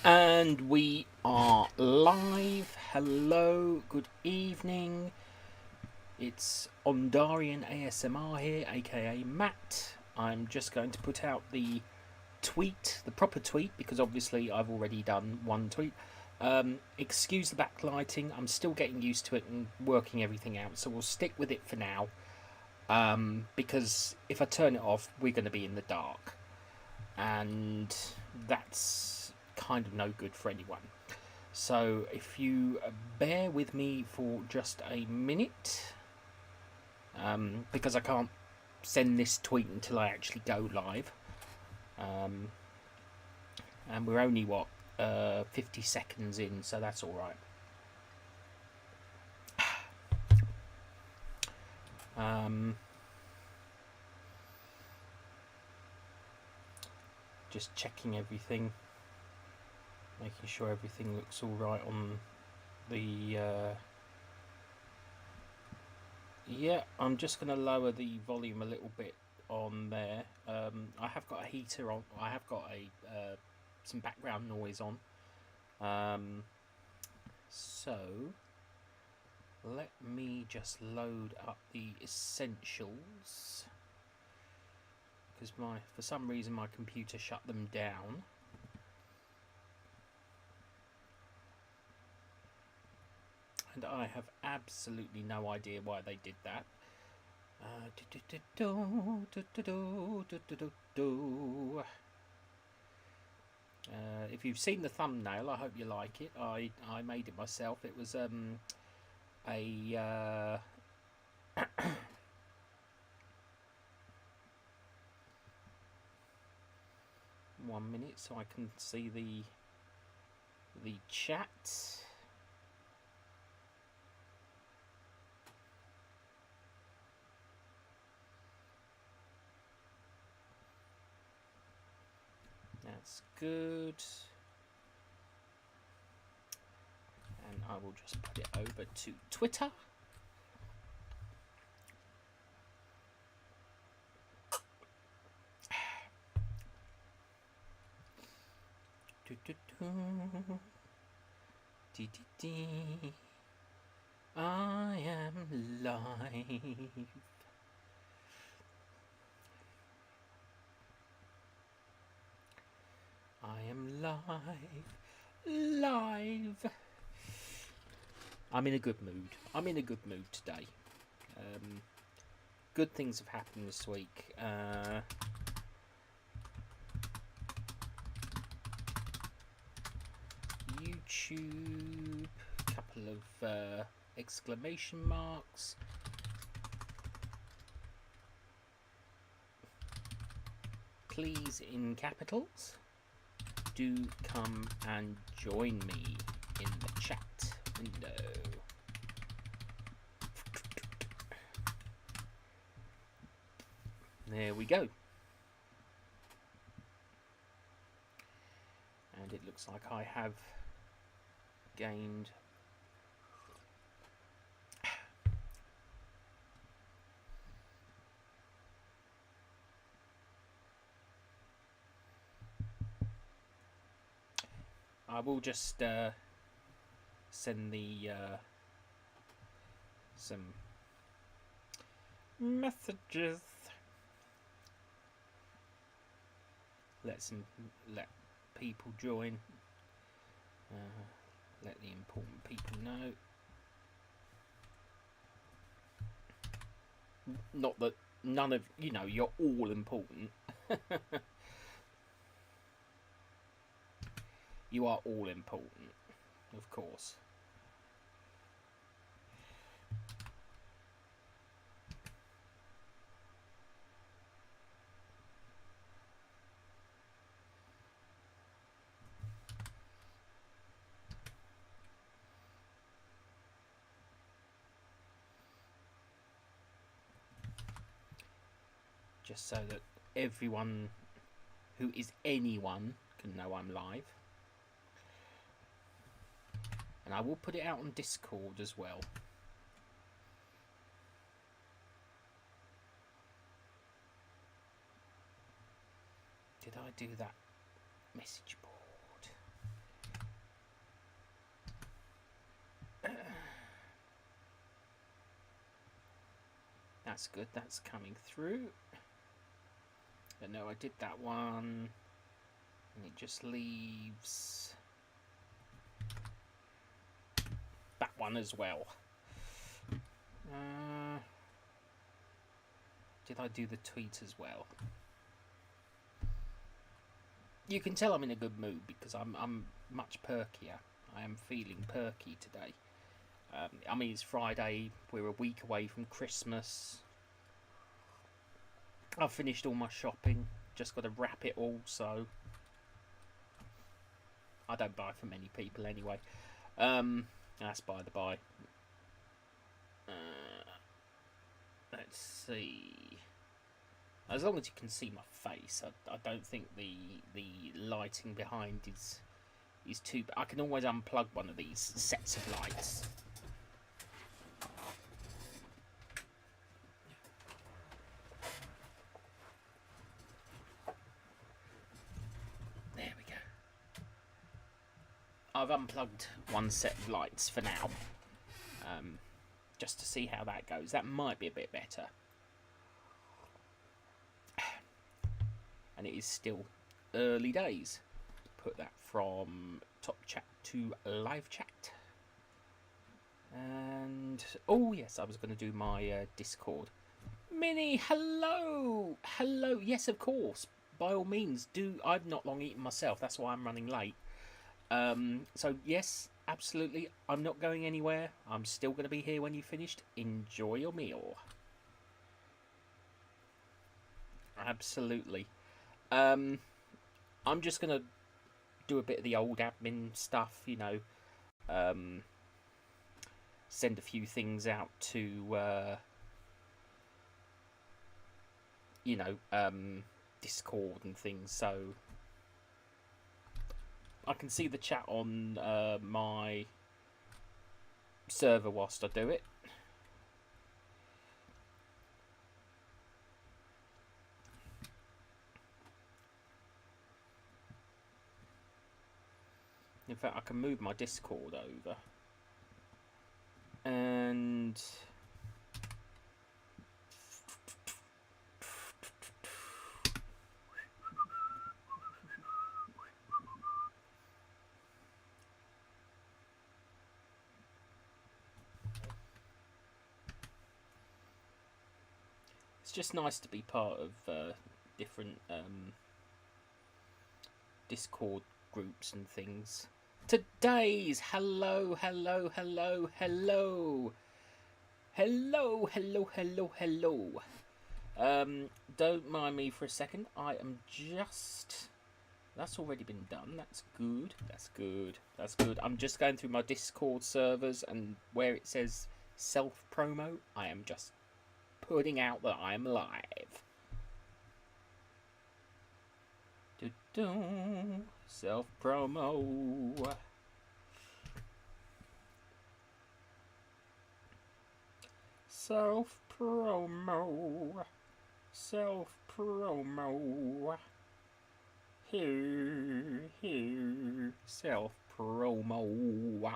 And we are live. Hello, good evening. It's Ondarian ASMR here, aka Matt. I'm just going to put out the tweet, the proper tweet, because obviously I've already done one tweet. Excuse the backlighting, I'm still getting used to it and working everything out, so we'll stick with it for now. Because if I turn it off, we're going to be in the dark. And that's kind of no good for anyone. So if you bear with me for just a minute, because I can't send this tweet until I actually go live, and we're only 50 seconds in, so that's all right. Just checking everything, making sure everything looks all right on the yeah, I'm just going to lower the volume a little bit on there. I have got a heater on, I have got a some background noise on, so let me just load up the essentials, because for some reason my computer shut them down. And I have absolutely no idea why they did that. If you've seen the thumbnail, I hope you like it. I made it myself. It was a 1 minute so I can see the chat. That's good. And I will just put it over to Twitter. I am live. I am live. I'm in a good mood. I'm in a good mood today. Good things have happened this week. YouTube, a couple of exclamation marks. Please, in capitals, do come and join me in the chat window. There we go. And it looks like I have gained I will just send the some messages. Let people join. Let the important people know. Not that none of you're all important. You are all important, of course. Just so that everyone who is anyone can know I'm live. And I will put it out on Discord as well. Did I do that message board? That's good. That's coming through. But no, I did that one. And it just leaves that one as well. Did I do the tweet as well? You can tell I'm in a good mood because I'm much perkier. I am feeling perky today. I mean, it's Friday. We're a week away from Christmas. I've finished all my shopping. Just got to wrap it all, so I don't buy for many people anyway. That's by the by. Let's see. As long as you can see my face, I don't think the lighting behind is too. I can always unplug one of these sets of lights. There we go. I've unplugged one set of lights for now, just to see how that goes. That might be a bit better. And it is still early days. Put that from top chat to live chat. And oh yes, I was going to do my Discord. Minnie, hello, hello. Yes, of course. By all means, do. I've not long eaten myself. That's why I'm running late. So yes, absolutely. I'm not going anywhere. I'm still going to be here when you've finished. Enjoy your meal. Absolutely. I'm just going to do a bit of the old admin stuff, you know. Send a few things out to, you know, Discord and things, so I can see the chat on my server whilst I do it. In fact, I can move my Discord over. And it's just nice to be part of different Discord groups and things. Today's hello. Don't mind me for a second. I am just. That's already been done. That's good. I'm just going through my Discord servers, and where it says self promo, I am just putting out that I am live. Self promo. Self promo. Here. Self promo.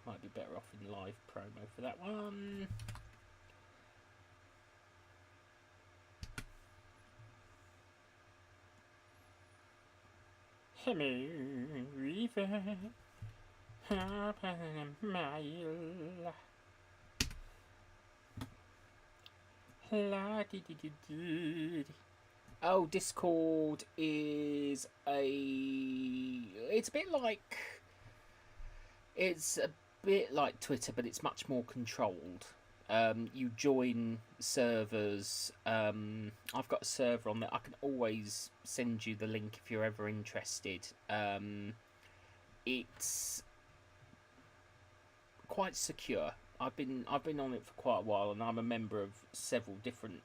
Might be better off in live promo for that one. Hello, river, half a mile. Oh, Discord is it's a bit like. It's a bit like Twitter, but it's much more controlled. You join servers. I've got a server on there. I can always send you the link if you're ever interested. It's quite secure. I've been on it for quite a while, and I'm a member of several different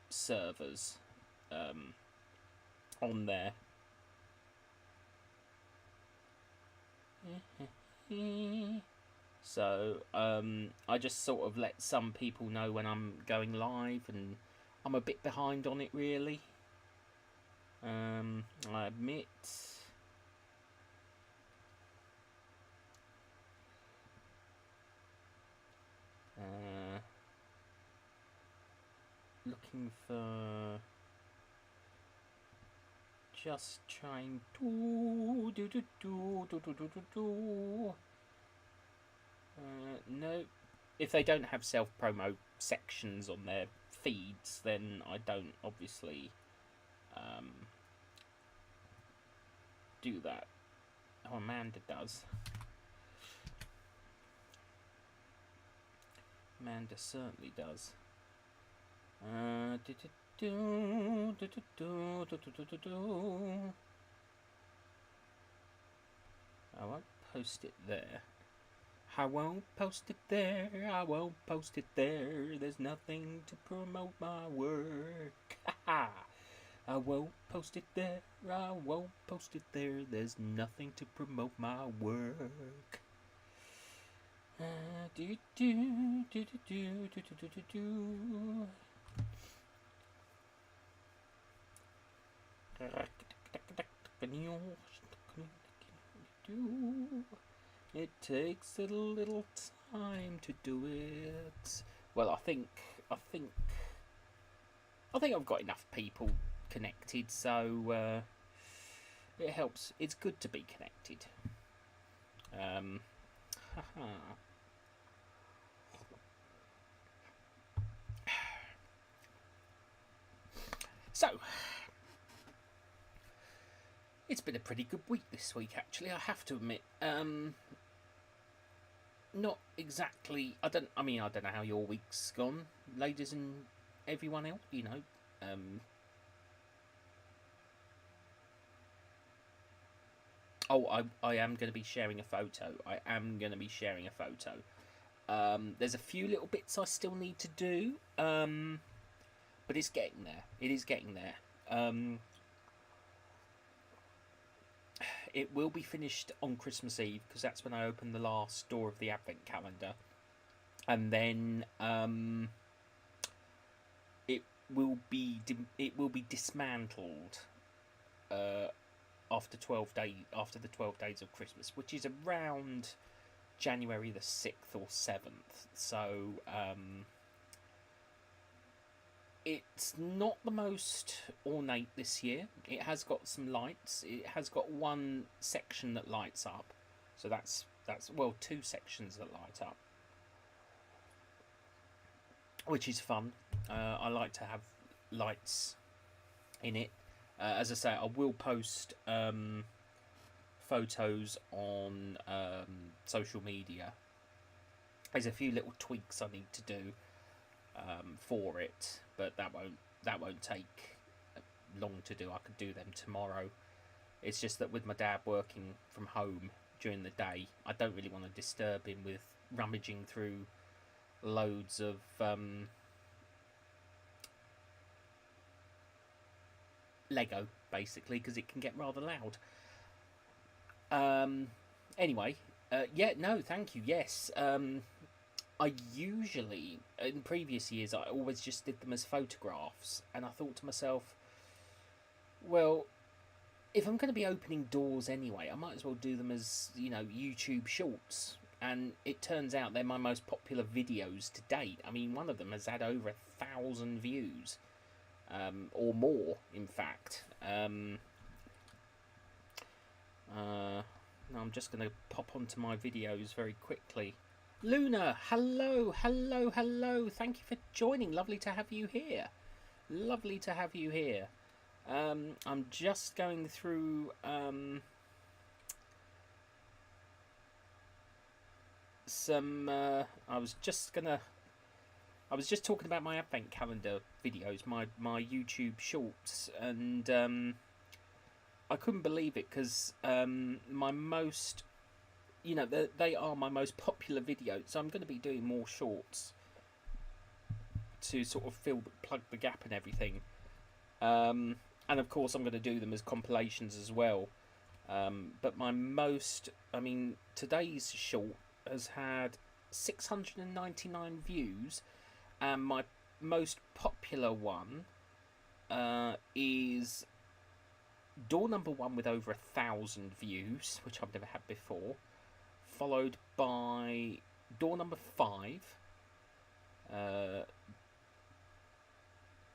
servers on there. So I just sort of let some people know when I'm going live, and I'm a bit behind on it really. I admit. Looking for just trying to no. If they don't have self-promo sections on their feeds, then I don't obviously do that. Oh, Amanda does. Amanda certainly does. I won't post it there. I won't post it there. I won't post it there. There's nothing to promote my work. I won't post it there. I won't post it there. There's nothing to promote my work. It takes a little time to do it. Well, I think I've got enough people connected, so it helps. It's good to be connected. So, it's been a pretty good week this week, actually, I have to admit. Not exactly. I don't know how your week's gone, ladies and everyone else. You know. Oh, I am going to be sharing a photo. There's a few little bits I still need to do. But it's getting there. It is getting there. It will be finished on Christmas Eve, because that's when I open the last door of the Advent calendar, and then it will be dismantled after the 12 days of Christmas, which is around January the 6th or 7th. So it's not the most ornate this year. It has got some lights. It has got one section that lights up. So that's well, two sections that light up, which is fun. I like to have lights in it. As I say, I will post photos on social media. There's a few little tweaks I need to do for it, but that won't take long to do. I could do them tomorrow. It's just that with my dad working from home during the day, I don't really want to disturb him with rummaging through loads of Lego, basically, because it can get rather loud. Anyway, yeah, no, thank you. Yes, I usually, in previous years, I always just did them as photographs, and I thought to myself, well, if I'm going to be opening doors anyway, I might as well do them as, YouTube shorts. And it turns out they're my most popular videos to date. I mean, one of them has had over 1,000 views, or more, in fact. Now I'm just going to pop onto my videos very quickly. Luna, hello. Thank you for joining. Lovely to have you here. I'm just going through some. I was just talking about my advent calendar videos, my YouTube shorts, and I couldn't believe it, because my most. They are my most popular videos, so I'm going to be doing more shorts to sort of plug the gap and everything. And of course, I'm going to do them as compilations as well. But today's short has had 699 views, and my most popular one is door number 1 with over 1,000 views, which I've never had before, followed by door number 5,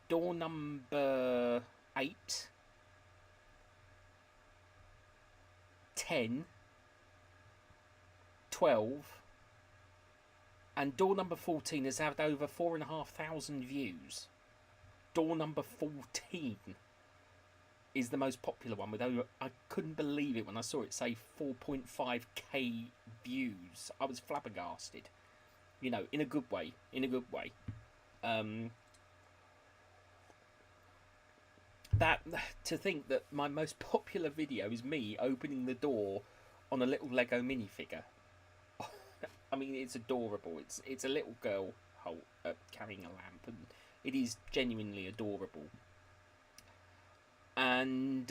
door number 8, 10, 12, and door number 14 has had over 4,500 views. Door number 14 is the most popular one with over, I couldn't believe it when I saw it say 4.5k views. I was flabbergasted, you know, in a good way, that, to think that my most popular video is me opening the door on a little Lego minifigure. I mean, it's adorable. It's a little girl carrying a lamp, and it is genuinely adorable. And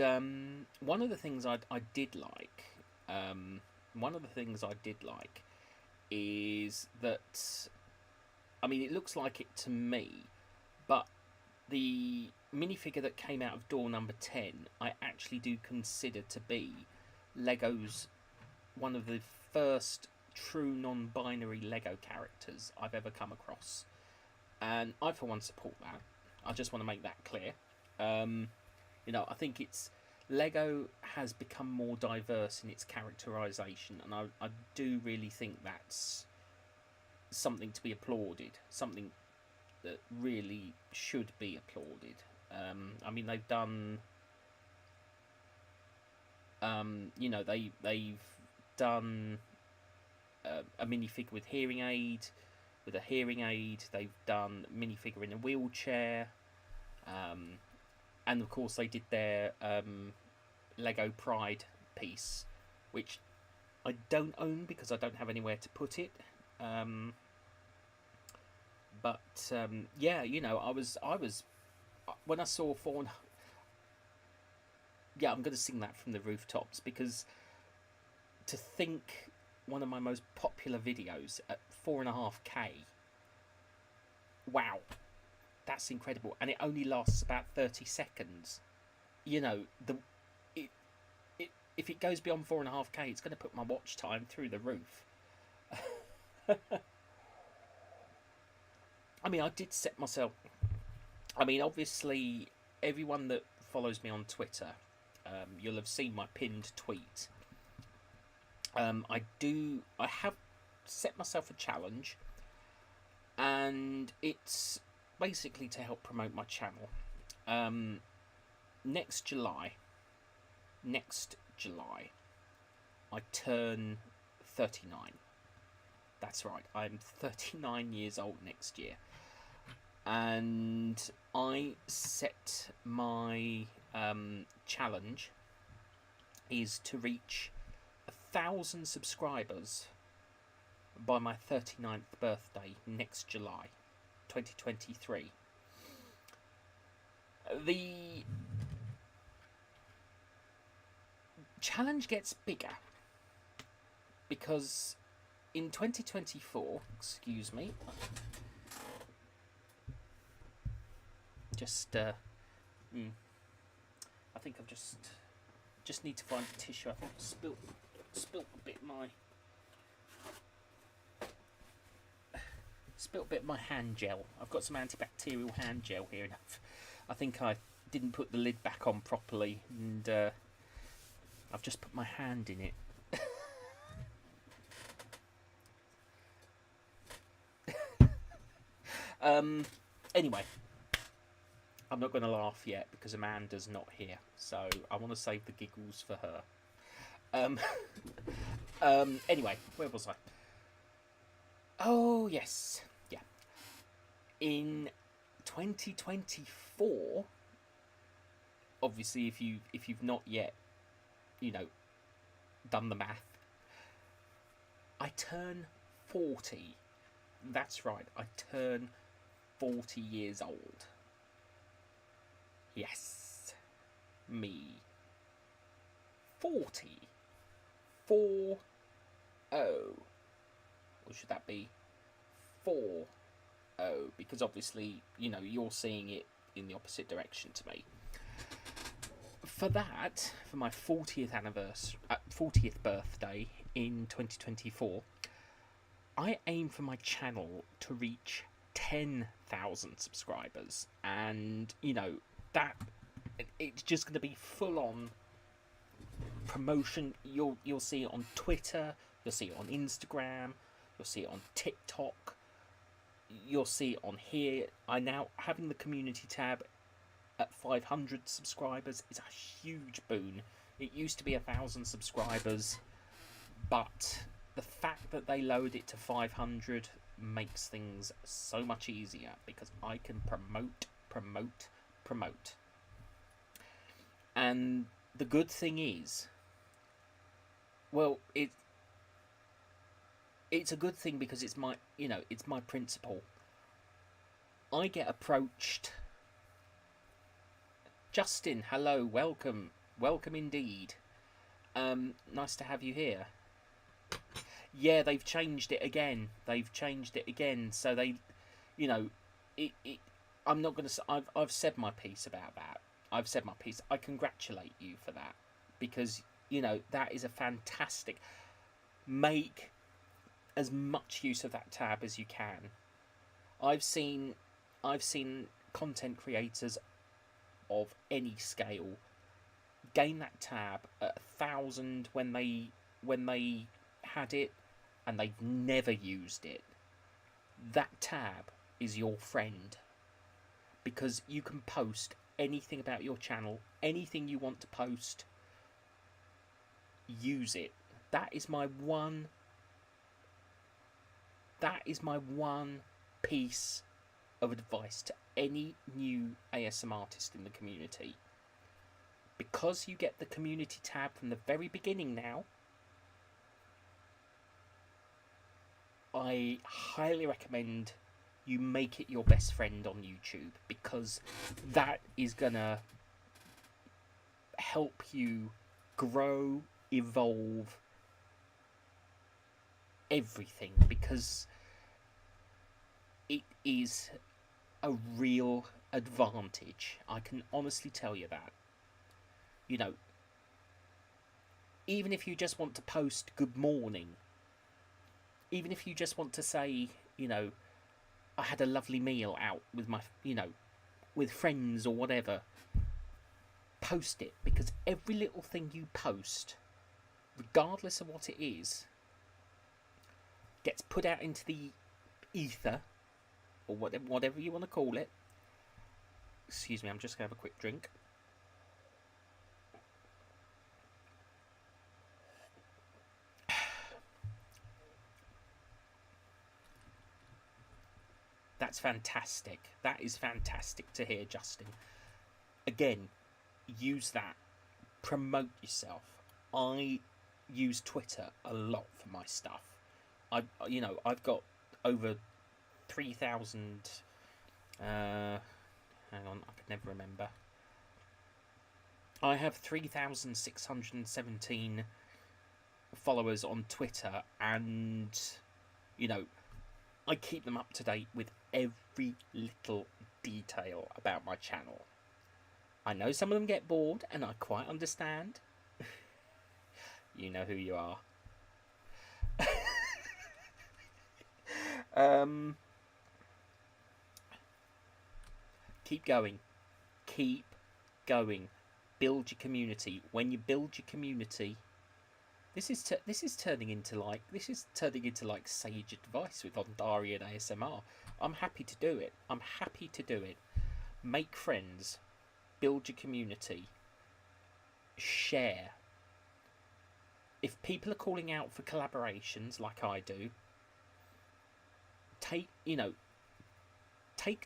one of the things I did like, is that, I mean, it looks like it to me, but the minifigure that came out of door number 10, I actually do consider to be Lego's one of the first true non-binary Lego characters I've ever come across, and I for one support that. I just want to make that clear. You know, I think Lego has become more diverse in its characterization, and I do really think that's something to be applauded, something that really should be applauded. I mean, they've done, you know, they've done a minifigure with hearing aid, with a hearing aid. They've done a minifigure in a wheelchair, and of course they did their Lego Pride piece, which I don't own because I don't have anywhere to put it. But yeah, you know, I was when I saw yeah, I'm going to sing that from the rooftops, because to think one of my most popular videos at 4.5k, wow, that's incredible, and it only lasts about 30 seconds. You know, if it goes beyond 4.5k, it's going to put my watch time through the roof. I mean, I did set myself, I mean, obviously everyone that follows me on Twitter, you'll have seen my pinned tweet. I have set myself a challenge, and it's basically to help promote my channel. Next July, I turn 39. That's right, I'm 39 years old next year. And I set my challenge is to reach 1,000 subscribers by my 39th birthday next July 2023. The challenge gets bigger because in 2024, excuse me, just I think I've just need to find a tissue. I think I've spilt a bit my hand gel. I've got some antibacterial hand gel here, and I think I didn't put the lid back on properly, and I've just put my hand in it. Anyway, I'm not going to laugh yet because Amanda's not here, so I want to save the giggles for her. Anyway, where was I? Oh yes, yeah. In 2024, obviously, if you've not yet, you know, done the math, I turn 40. That's right, I turn 40 years old. Yes, me. 40. 4-0. or should that be 4-0? Because obviously, you know, you're seeing it in the opposite direction to me. For that, for my 40th birthday in 2024, I aim for my channel to reach 10,000 subscribers, and you know that it's just going to be full on promotion. You'll see it on Twitter, you'll see it on Instagram, you'll see it on TikTok, you'll see it on here. I now having the community tab at 500 subscribers is a huge boon. It used to be 1,000 subscribers, but the fact that they lowered it to 500 makes things so much easier, because I can promote. And the good thing is, well, it's a good thing because it's my, you know, it's my principle. I get approached. Justin, hello, welcome indeed. Nice to have you here. Yeah, they've changed it again. So they, you know, I'm not going to. I've said my piece about that. I congratulate you for that, because you know that is a fantastic. Make as much use of that tab as you can. I've seen content creators of any scale gain that tab at 1,000 when they had it, and they've never used it. That tab is your friend, because you can post anything about your channel, anything you want to post, use it. That is my one piece of advice to any new ASM artist in the community. Because you get the community tab from the very beginning now, I highly recommend you make it your best friend on YouTube, because that is gonna help you grow, evolve, everything, because it is a real advantage. I can honestly tell you that. You know, even if you just want to post good morning, even if you just want to say, you know, I had a lovely meal out with my, you know, with friends or whatever, post it, because every little thing you post, regardless of what it is, gets put out into the ether, or whatever you want to call it. Excuse me, I'm just going to have a quick drink. That's fantastic. That is fantastic to hear, Justin. Again, use that. Promote yourself. I use Twitter a lot for my stuff. I've got over 3,000. Hang on, I could never remember. I have 3,617 followers on Twitter, and you know, I keep them up to date with every little detail about my channel. I know some of them get bored, and I quite understand. You know who you are. Keep going. Keep going. Build your community. When you build your community, this is turning into like sage advice with Ondari and ASMR. I'm happy to do it. Make friends. Build your community. Share. If people are calling out for collaborations like I do, take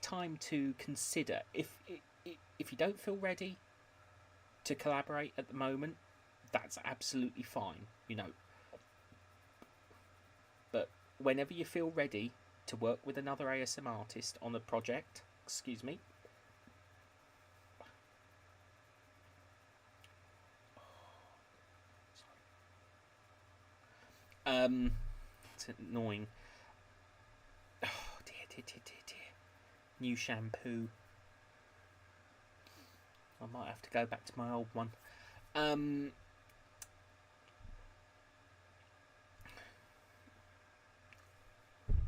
time to consider. If you don't feel ready to collaborate at the moment, that's absolutely fine, you know. But whenever you feel ready to work with another ASM artist on a project, excuse me. It's annoying. New shampoo. I might have to go back to my old one.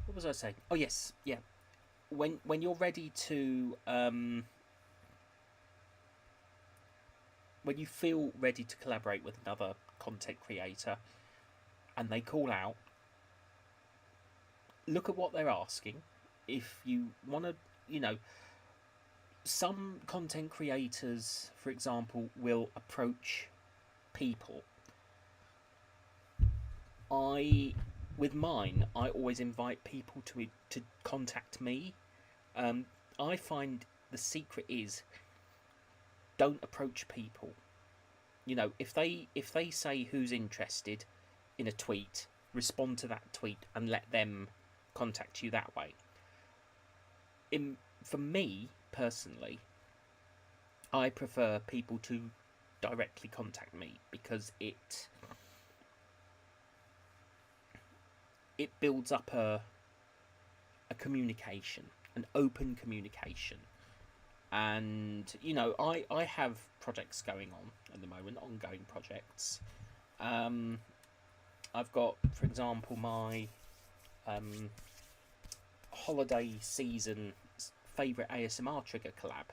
What was I saying? Oh yes, yeah. When you're ready to when you feel ready to collaborate with another content creator and they call out, look at what they're asking. If you want to, some content creators, for example, will approach people. With mine, I always invite people to contact me. I find the secret is, don't approach people. If they say who's interested in a tweet, respond to that tweet and let them contact you that way. For me personally, I prefer people to directly contact me because it builds up a communication, an open communication. And I have projects going on at the moment, ongoing projects. I've got, for example, my holiday season favourite ASMR trigger collab.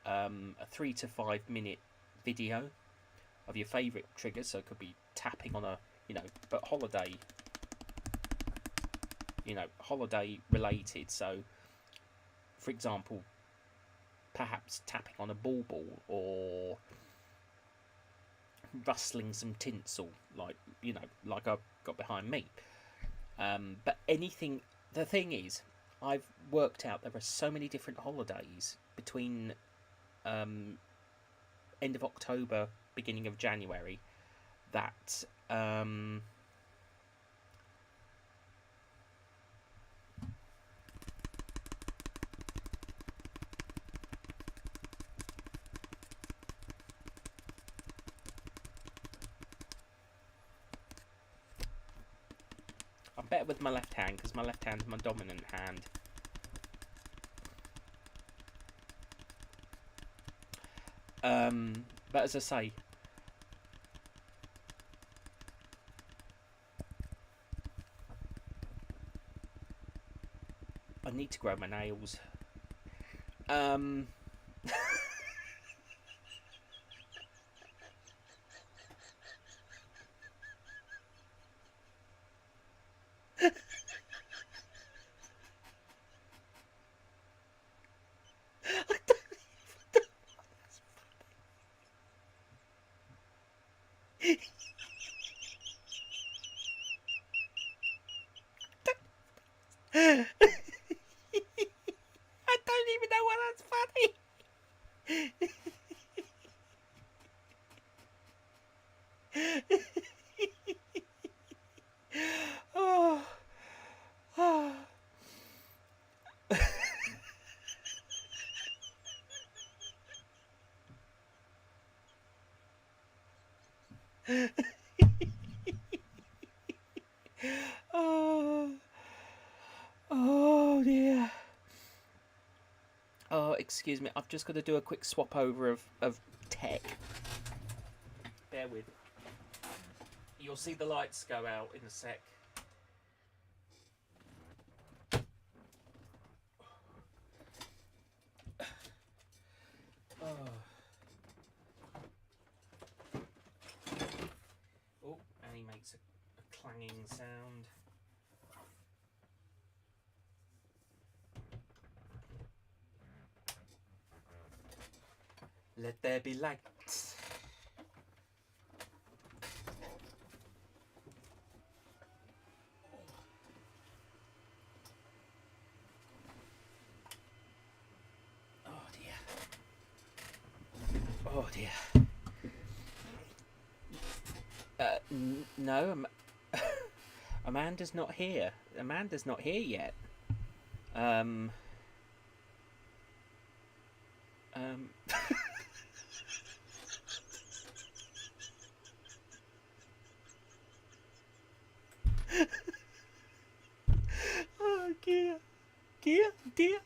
A 3 to 5 minute video of your favourite triggers, so it could be tapping on a, but holiday related. So, for example, perhaps tapping on a bauble or rustling some tinsel, like I've got behind me. But anything. The thing is, I've worked out there are so many different holidays between end of October, beginning of January, that I'm better with my left hand because my left hand's my dominant hand. But as I say, I need to grow my nails. I don't even know why that's funny. Oh. Oh dear. Oh, excuse me. I've just got to do a quick swap over of tech. Bear with. You'll see the lights go out in a sec. Oh, and he makes a clanging sound. Let there be lights. Oh dear. Oh dear. No, Amanda's not here. Amanda's not here yet. Oh, Gia. Gia? dear.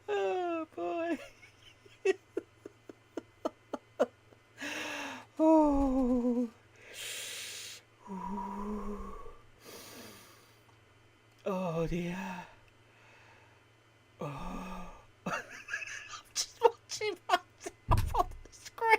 Oh boy. Oh. Oh dear. Oh. I'm just watching myself on the screen.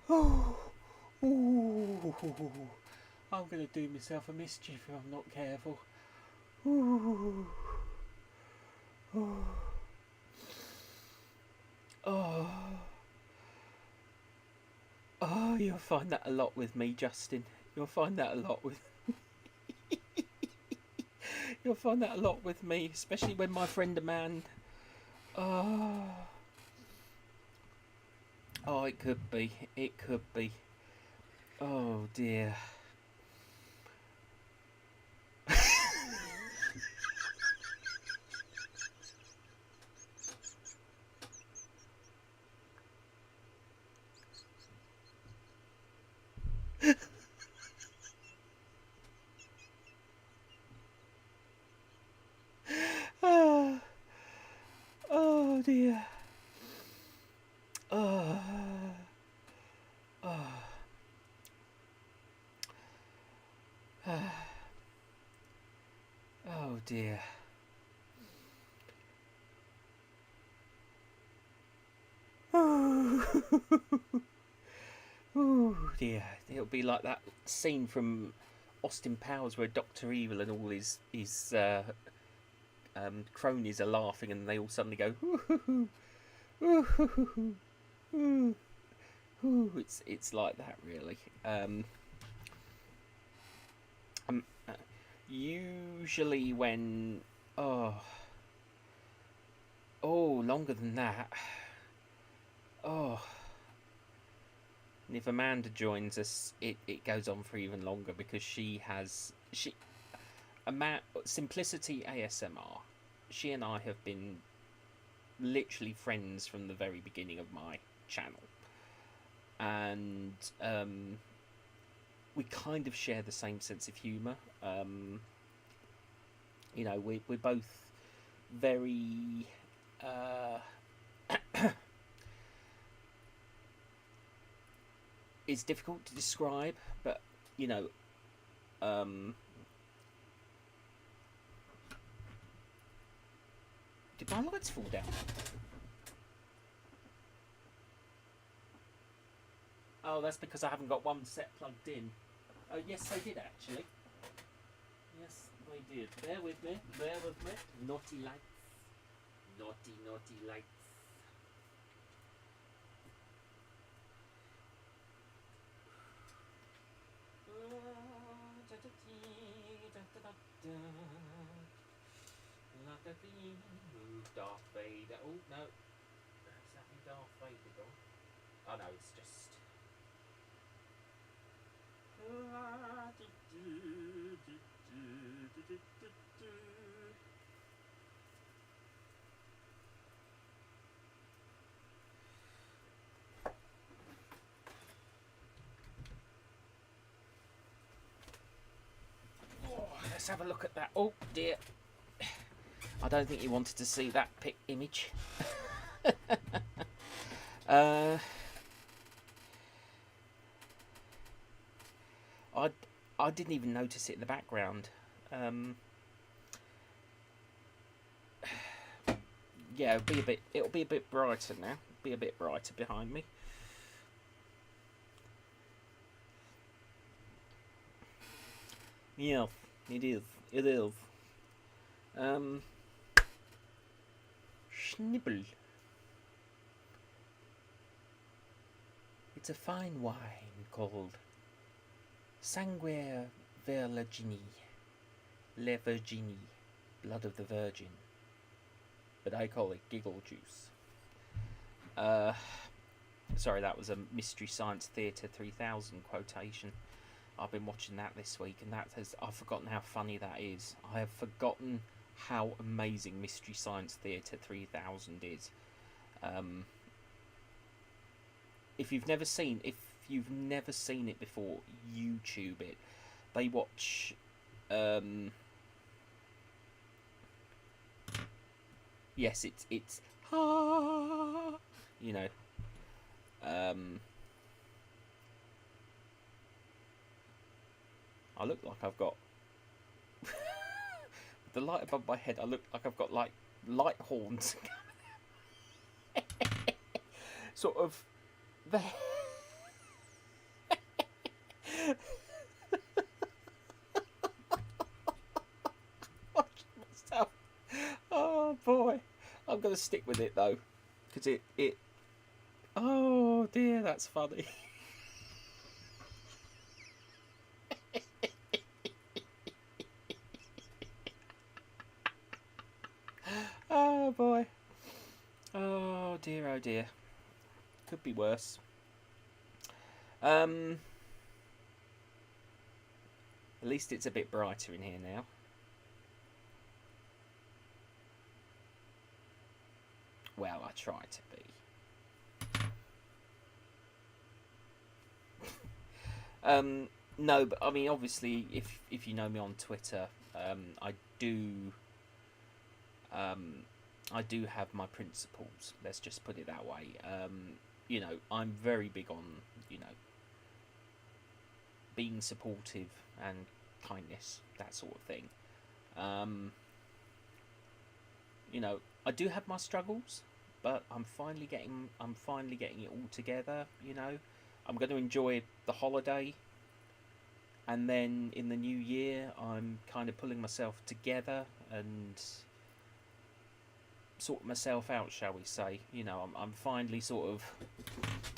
Oh. Ooh. I'm going to do myself a mischief if I'm not careful. Ooh. Oh. Oh. Oh, you'll find that a lot with me, Justin. You'll find that a lot with You'll find that a lot with me, especially when my friend Amanda. Oh. Oh, it could be. It could be. Oh dear. Oh, oh dear. Oh. Oh. Oh dear. Oh. Oh dear. It'll be like that scene from Austin Powers where Dr. Evil and all his cronies are laughing and they all suddenly go it's like that really. Usually when longer than that. And if Amanda joins us, it goes on for even longer because Simplicity ASMR. She and I have been literally friends from the very beginning of my channel, and we kind of share the same sense of humour. You know, we're both very it's difficult to describe, but you know, did my lights fall down? Oh, that's because I haven't got one set plugged in. Oh, yes, they did actually. Yes, they did. Bear with me. Bear with me. Naughty lights. Naughty, naughty lights. Darth Vader. Oh no, is that Darth Vader gone? Oh no, it's just. Oh, let's have a look at that. Oh dear. I don't think you wanted to see that image. I didn't even notice it in the background. Yeah, it'll be a bit brighter now. Be a bit brighter behind me. Yeah, it is. It is. Schnibble. It's a fine wine called Sanguine Vergini, Le Virginie, Blood of the Virgin. But I call it Giggle Juice. Sorry, that was a Mystery Science Theatre 3000 quotation. I've been watching that this week, and I've forgotten how funny that is. I have forgotten how amazing Mystery Science Theatre 3000 is. If you've never seen it before, YouTube it. They watch yes, it's you know, I look like I've got the light above my head. I look like I've got like light horns sort of there. Myself. Oh boy, I'm gonna stick with it though, because it oh dear, that's funny. Oh boy, oh dear, oh dear, could be worse. At least it's a bit brighter in here now. Well, I try to be. No, but I mean, obviously, if you know me on Twitter, I do have my principles. Let's just put it that way. You know, I'm very big on, you know, being supportive and kindness, that sort of thing. You know, I do have my struggles, but I'm finally getting it all together. You know, I'm going to enjoy the holiday, and then in the new year, I'm kind of pulling myself together and sort myself out, shall we say. You know, I'm finally sort of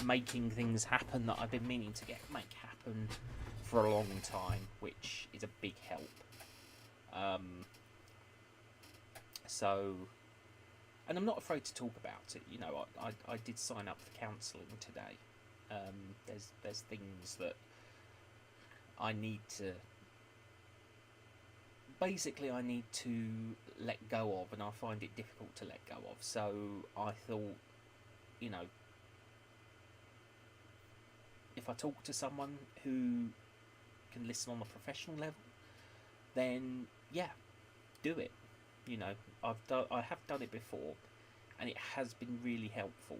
making things happen that I've been meaning to make happen for a long time, which is a big help. So, and I'm not afraid to talk about it. You know, I did sign up for counselling today. There's things that I need to let go of, and I find it difficult to let go of. So I thought, you know, if I talk to someone who can listen on a professional level, then yeah, do it. You know, I have done it before, and it has been really helpful.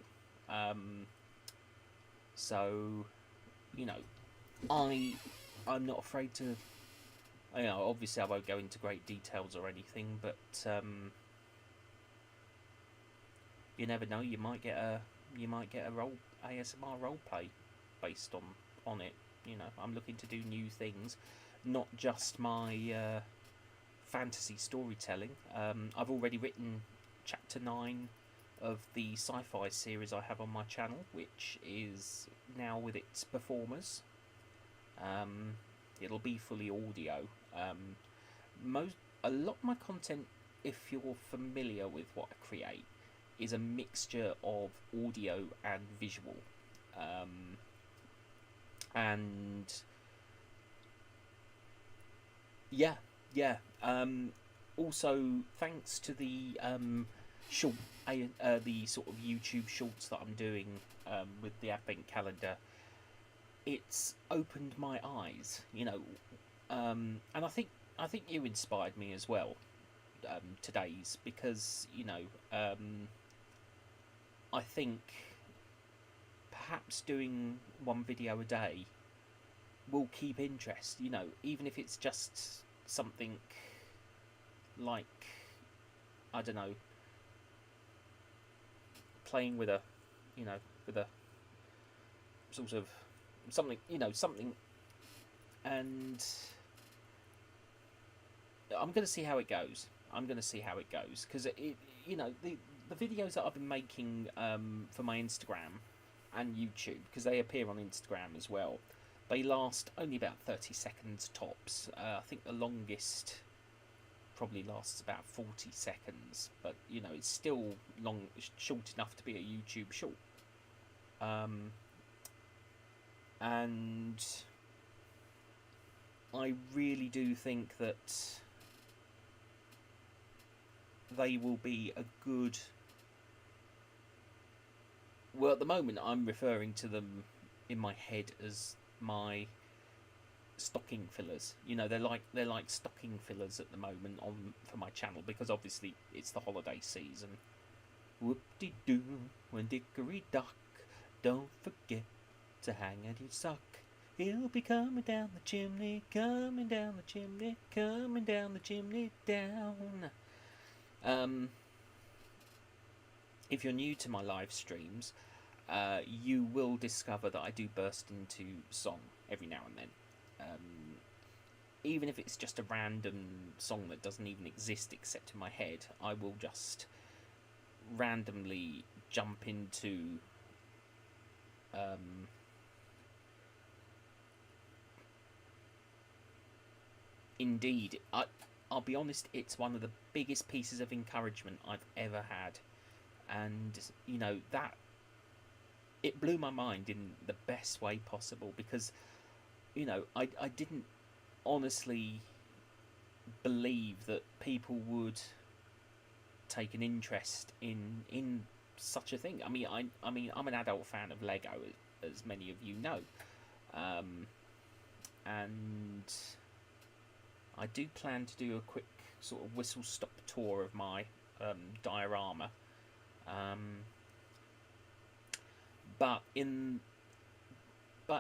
So, you know, I'm not afraid to. You know, obviously I won't go into great details or anything, but you never know. You might get a ASMR roleplay based on it. You know, I'm looking to do new things, not just my fantasy storytelling. I've already written chapter 9 of the sci-fi series I have on my channel, which is now with its performers. It'll be fully audio. A lot of my content, if you're familiar with what I create, is a mixture of audio and visual. And yeah. Also, thanks to the the sort of YouTube shorts that I'm doing with the Advent calendar, it's opened my eyes, you know, and I think you inspired me as well, today's, because, you know, I think perhaps doing one video a day will keep interest, you know, even if it's just something like, I don't know, playing with a sort of something, you know, something, and I'm going to see how it goes. I'm gonna see how it goes, because you know, the videos that I've been making for my Instagram and YouTube, because they appear on Instagram as well, they last only about 30 seconds tops. I think the longest probably lasts about 40 seconds, but you know, it's still short enough to be a YouTube short. And I really do think that they will be a good... Well, at the moment I'm referring to them in my head as my stocking fillers. You know, they're like stocking fillers at the moment for my channel, because obviously it's the holiday season. Whoop-de-doo, when dickory dock, don't forget to hang out your sock. He'll be coming down the chimney, coming down the chimney, coming down the chimney down. If you're new to my live streams, you will discover that I do burst into song every now and then. Even if it's just a random song that doesn't even exist except in my head, I will just randomly jump into Indeed, I'll be honest, it's one of the biggest pieces of encouragement I've ever had, and you know, that it blew my mind in the best way possible, because you know, I didn't honestly believe that people would take an interest in such a thing. I mean, I'm an adult fan of Lego, as many of you know, and I do plan to do a quick sort of whistle-stop tour of my diorama, but in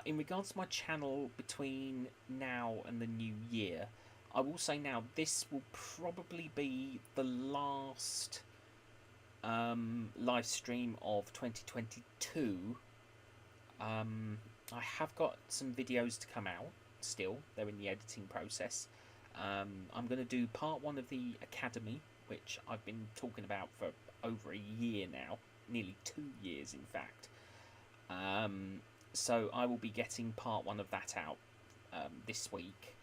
regards to my channel between now and the new year, I will say now this will probably be the last live stream of 2022. I have got some videos to come out still. They're in the editing process. I'm going to do part 1 of the Academy, which I've been talking about for over a year now, nearly 2 years in fact. So I will be getting part 1 of that out this week,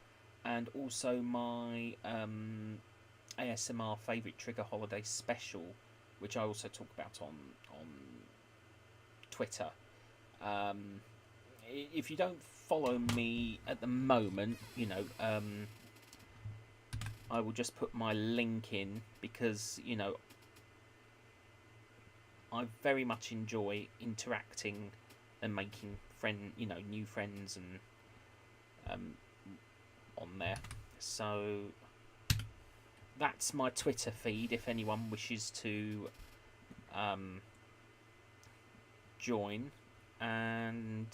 and also my ASMR favourite trigger holiday special, which I also talk about on Twitter. If you don't follow me at the moment, you know, I will just put my link in, because you know, I very much enjoy interacting and making new friends and on there. So that's my Twitter feed if anyone wishes to join, and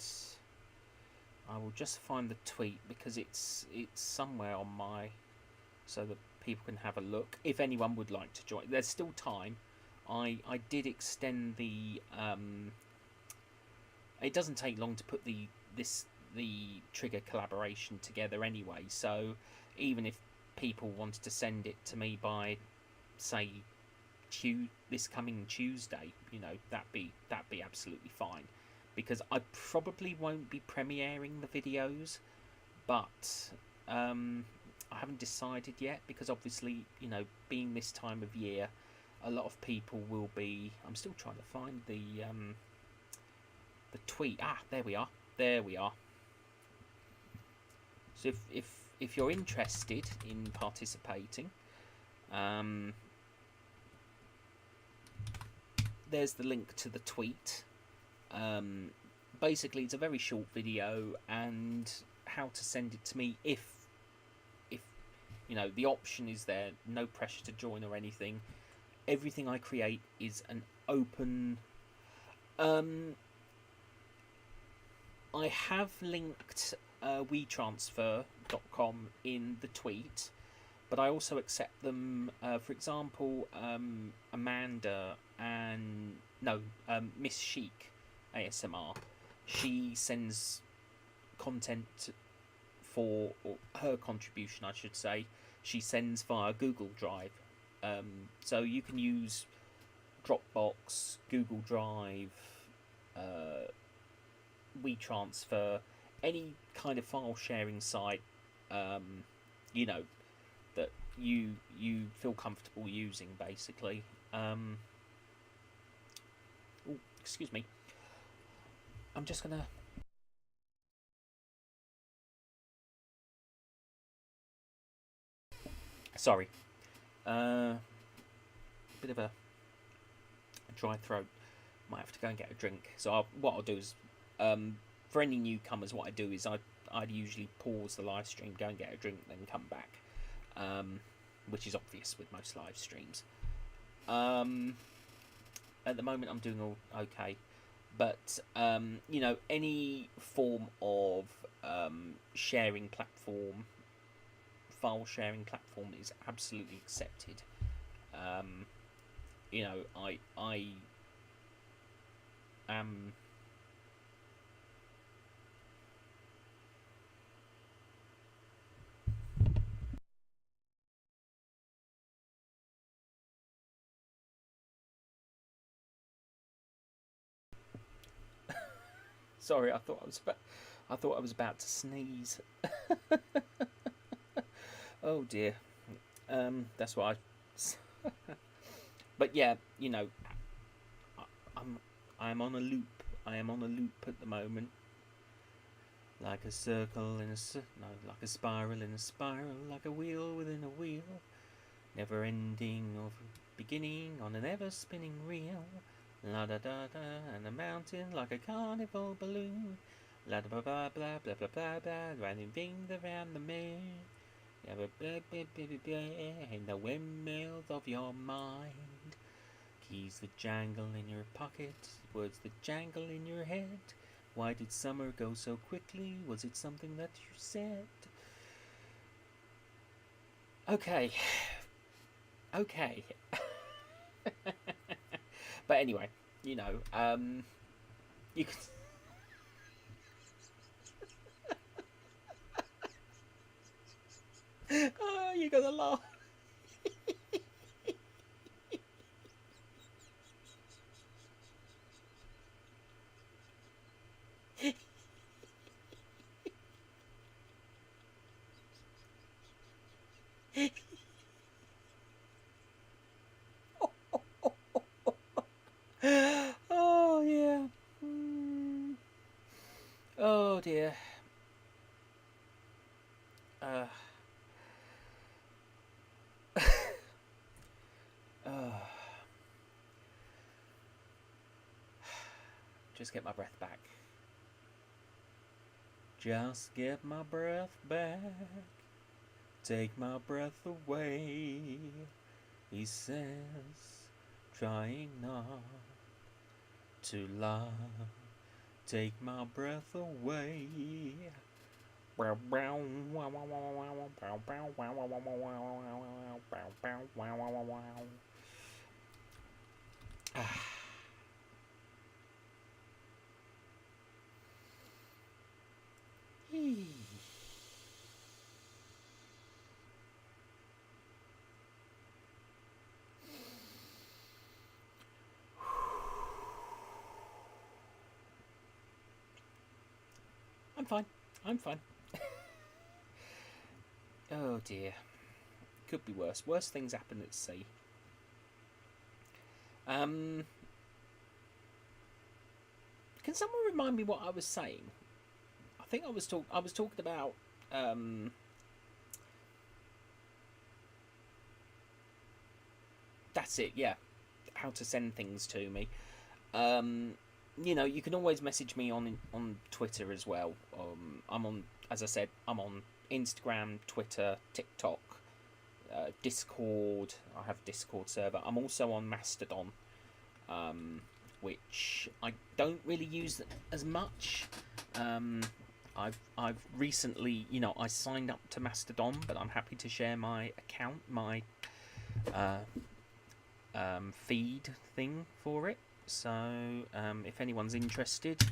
I will just find the tweet, because it's somewhere on my, so that people can have a look if anyone would like to join. There's still time. I did extend the it doesn't take long to put the trigger collaboration together anyway, so even if people wanted to send it to me by, say, this coming Tuesday, you know, that'd be absolutely fine, because I probably won't be premiering the videos, but I haven't decided yet, because obviously, you know, being this time of year, a lot of people will be... I'm still trying to find the tweet. There we are. So if you're interested in participating, there's the link to the tweet. Basically, it's a very short video, and how to send it to me, if you know, the option is there, no pressure to join or anything. Everything I create is an open... I have linked WeTransfer.com in the tweet, but I also accept them. For example, Amanda and Miss Chic ASMR. She sends content for, or her contribution, I should say. She sends via Google Drive. So you can use Dropbox, Google Drive, WeTransfer, any kind of file sharing site, you know, that you feel comfortable using, basically. Ooh, excuse me. I'm just gonna. Sorry. Bit of a dry throat. Might have to go and get a drink. So what I'll do is, for any newcomers, what I do is I'd usually pause the live stream, go and get a drink, then come back, which is obvious with most live streams. At the moment, I'm doing all okay, but you know, any form of sharing platform, file sharing platform is absolutely accepted. You know, I am. Sorry, I thought I was about to sneeze. Oh dear. That's what I. But yeah, you know, I'm on a loop. I am on a loop at the moment. Like a circle in a no, like a spiral in a spiral, like a wheel within a wheel, never ending of beginning on an ever spinning reel. La da da da, and a mountain like a carnival balloon. La da blah blah blah blah blah blah blah, running things around the moon. Never blah blah blah blah blah, in the windmills of your mind. Keys that jangle in your pocket, words that jangle in your head. Why did summer go so quickly? Was it something that you said? Okay. Okay. But anyway, you know, you can. Oh, you're gonna laugh. Oh yeah. Oh dear. Uh. Just get my breath back. Just get my breath back. Take my breath away. He says, trying not to lie. Take my breath away. I'm fine. I'm fine. Oh dear. Could be worse. Worse things happen at sea. Can someone remind me what I was saying? I think I was talking about that's it, yeah. How to send things to me. You know, you can always message me on Twitter as well. I'm on, as I said, I'm on Instagram, Twitter, TikTok, Discord. I have a Discord server. I'm also on Mastodon, which I don't really use as much. I've recently, you know, I signed up to Mastodon, but I'm happy to share my account, my feed thing for it. So if anyone's interested,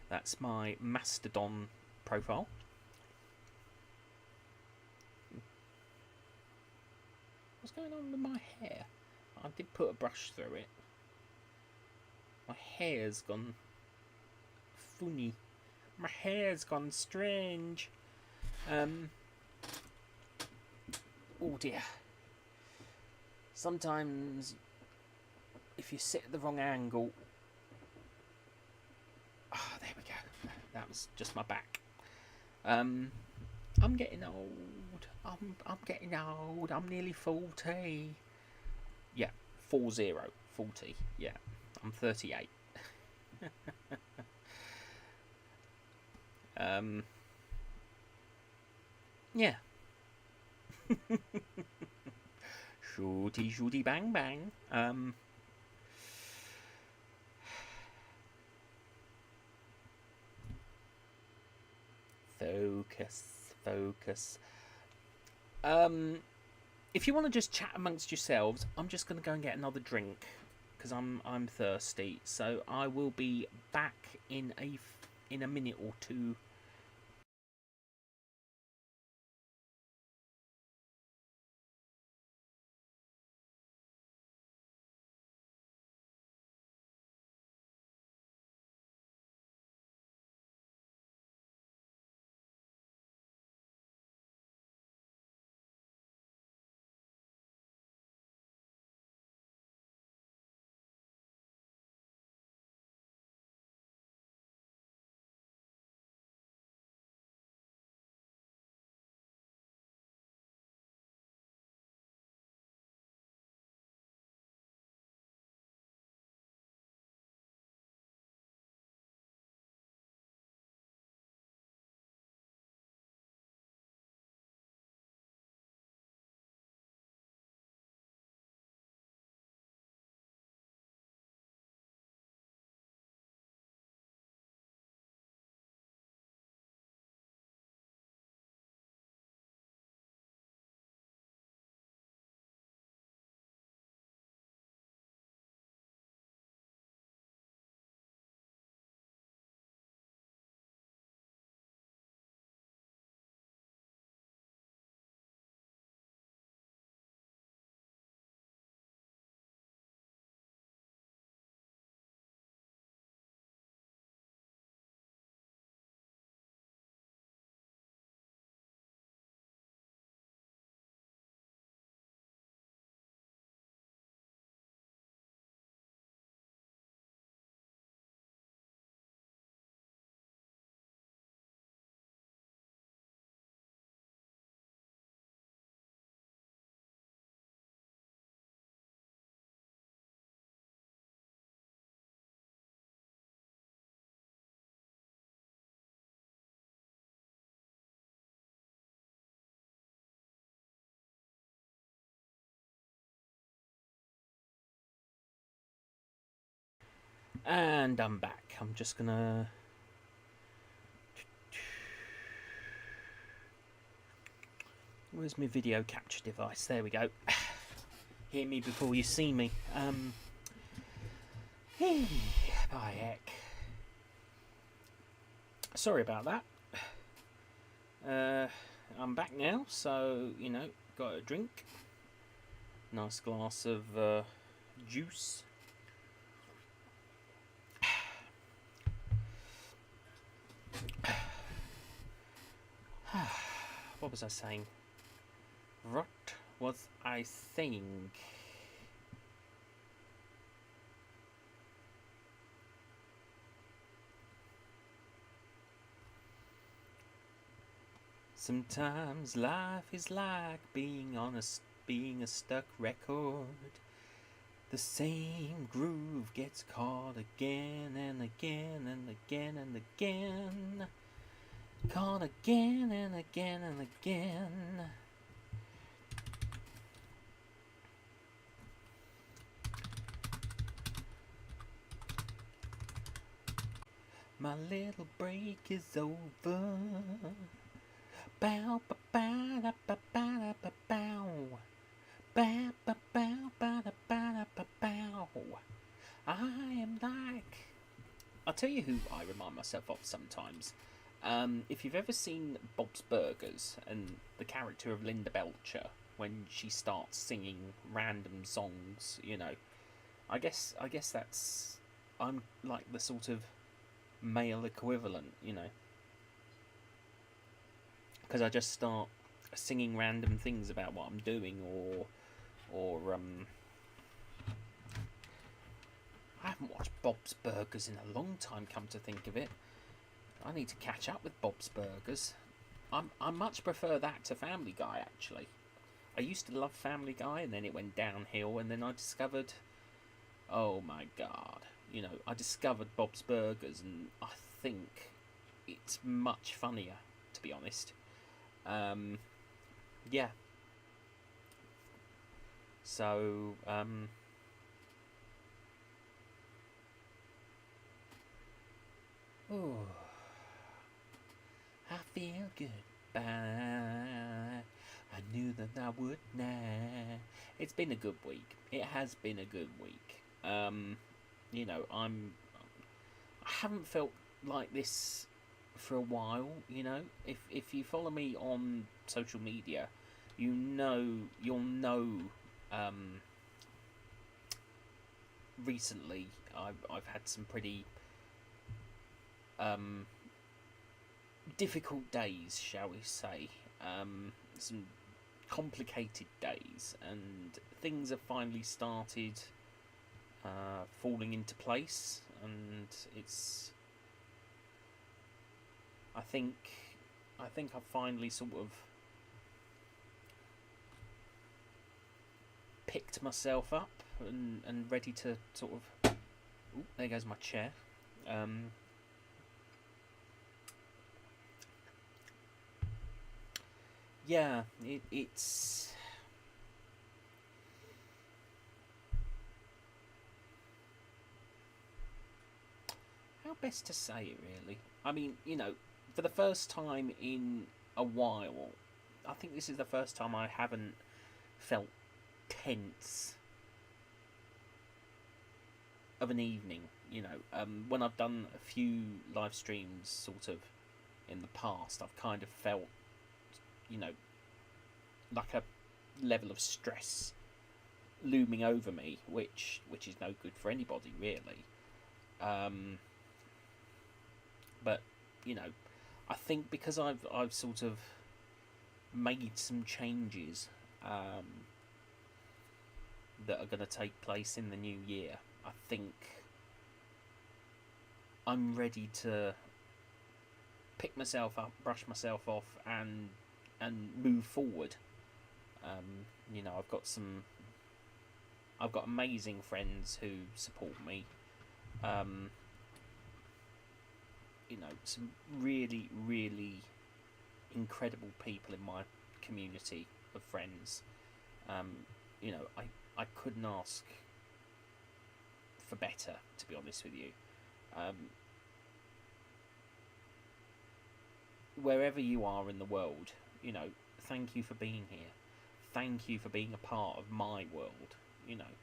that's my Mastodon profile. What's going on with my hair? I did put a brush through it. My hair's gone funny. My hair's gone strange. Oh dear. Sometimes, if you sit at the wrong angle... Ah, there we go. That was just my back. I'm getting old. I'm getting old. I'm nearly 40. Yeah, 40. Yeah, I'm 38. Yeah. Shooty bang bang. Focus. If you want to just chat amongst yourselves, I'm just going to go and get another drink because I'm thirsty. So I will be back in a minute or two. And I'm back. I'm just gonna... Where's my video capture device? There we go. Hear me before you see me. By heck. Sorry about that. I'm back now, so, you know, got a drink. Nice glass of juice. What was I saying? What was I saying? Sometimes life is like being a stuck record. The same groove gets caught again and again and again and again. Caught again and again and again. My little break is over. Bow ba ba da ba ba da ba bow. Ba ba bow ba da ba da ba bow. I am like... I'll tell you who I remind myself of sometimes. If you've ever seen Bob's Burgers and the character of Linda Belcher, when she starts singing random songs. You know, I guess that's, I'm like the sort of male equivalent. You know, because I just start singing random things about what I'm doing, or I haven't watched Bob's Burgers in a long time, come to think of it. I need to catch up with Bob's Burgers. I much prefer that to Family Guy, actually. I used to love Family Guy, and then it went downhill, and then I discovered, oh my god, you know, I discovered Bob's Burgers, and I think it's much funnier, to be honest. Yeah. So, oh, I feel good. Bye. I knew that I would now. It's been a good week. It has been a good week. You know, I haven't felt like this for a while. You know, if you follow me on social media, you'll know. Recently, I've had some pretty difficult days, shall we say, some complicated days, and things have finally started falling into place, and it's, I think I've finally sort of picked myself up and ready to sort of, ooh, there goes my chair. Yeah, it's how best to say it, really. I mean, you know, for the first time in a while, I think this is the first time I haven't felt tense of an evening. You know, when I've done a few live streams sort of in the past, I've kind of felt, you know, like a level of stress looming over me, which is no good for anybody, really. But you know, I think because I've sort of made some changes that are going to take place in the new year, I think I'm ready to pick myself up, brush myself off, and move forward. You know, I've got amazing friends who support me. You know, some really, really incredible people in my community of friends. You know, I couldn't ask for better, to be honest with you. Wherever you are in the world, you know, thank you for being here. Thank you for being a part of my world, you know.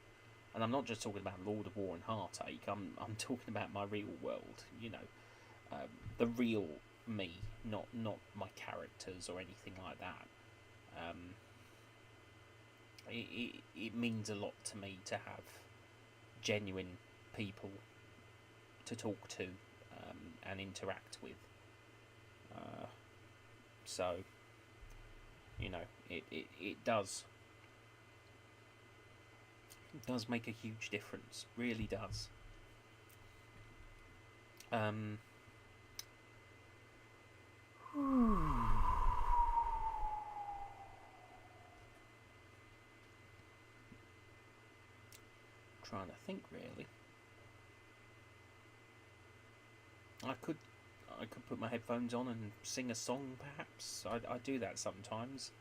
And I'm not just talking about Lord of War and Heartache. I'm talking about my real world, you know. The real me, not my characters or anything like that. It means a lot to me to have genuine people to talk to and interact with. So, you know, it does make a huge difference. Really does. Trying to think, really. I could put my headphones on and sing a song, perhaps. I do that sometimes.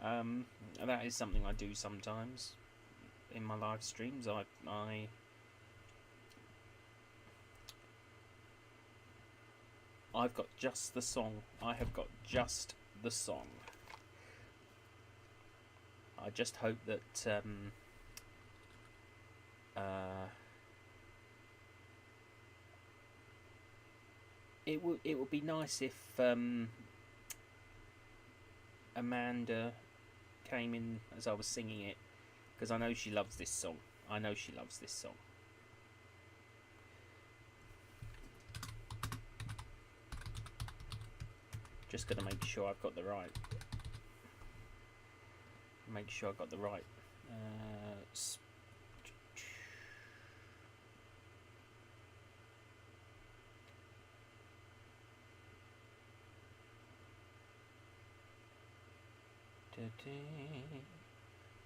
That is something I do sometimes in my live streams. I've got just the song. I have got just the song. I just hope that it would be nice if Amanda came in as I was singing it, because I know she loves this song. I know she loves this song. Just got to make sure I've got the right. Make sure I've got the right.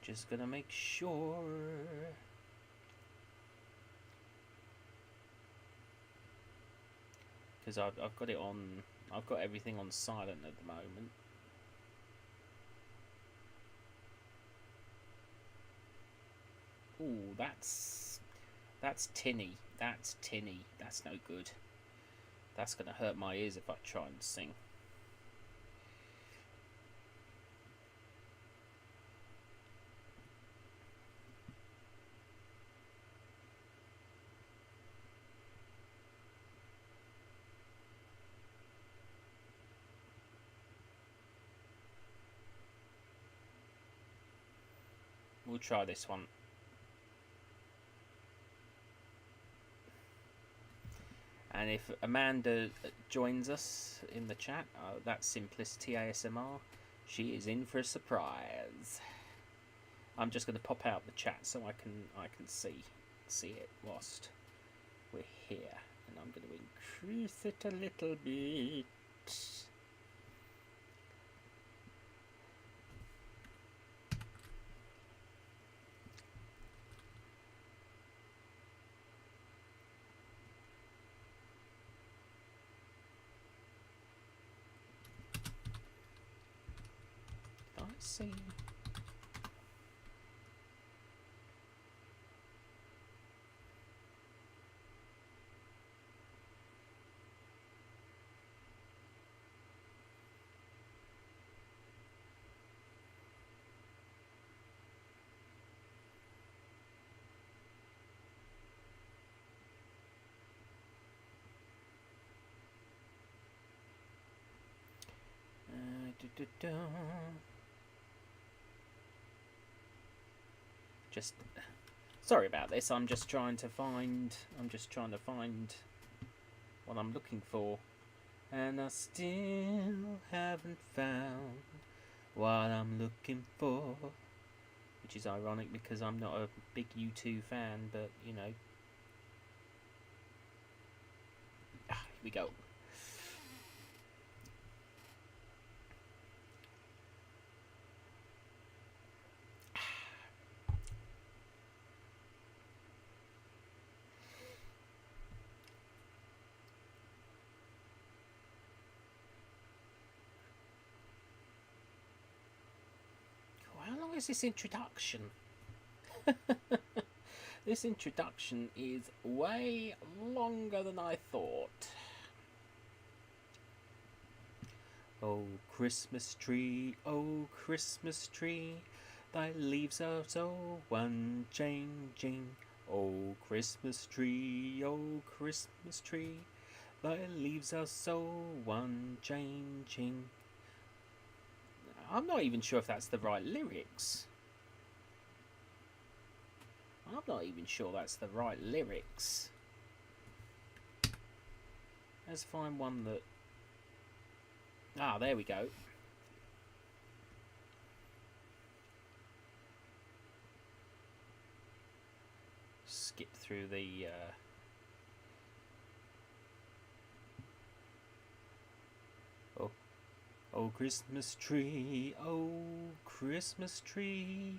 Just gonna make sure. Because I've got it on. I've got everything on silent at the moment. Ooh, that's tinny. That's tinny. That's no good. That's gonna hurt my ears if I try and sing. We'll try this one. And if Amanda joins us in the chat, that's Simplicity ASMR. She is in for a surprise. I'm just going to pop out the chat so I can see it whilst we're here, and I'm going to increase it a little bit. See. Just sorry about this. I'm just trying to find what I'm looking for, and I still haven't found what I'm looking for, which is ironic because I'm not a big U2 fan, but you know. Here we go. Is this introduction? This introduction is way longer than I thought. Oh Christmas tree, thy leaves are so unchanging. Oh Christmas tree, thy leaves are so unchanging. I'm not even sure if that's the right lyrics. Let's find one that... Ah, there we go. Skip through the... Oh Christmas tree, oh Christmas tree.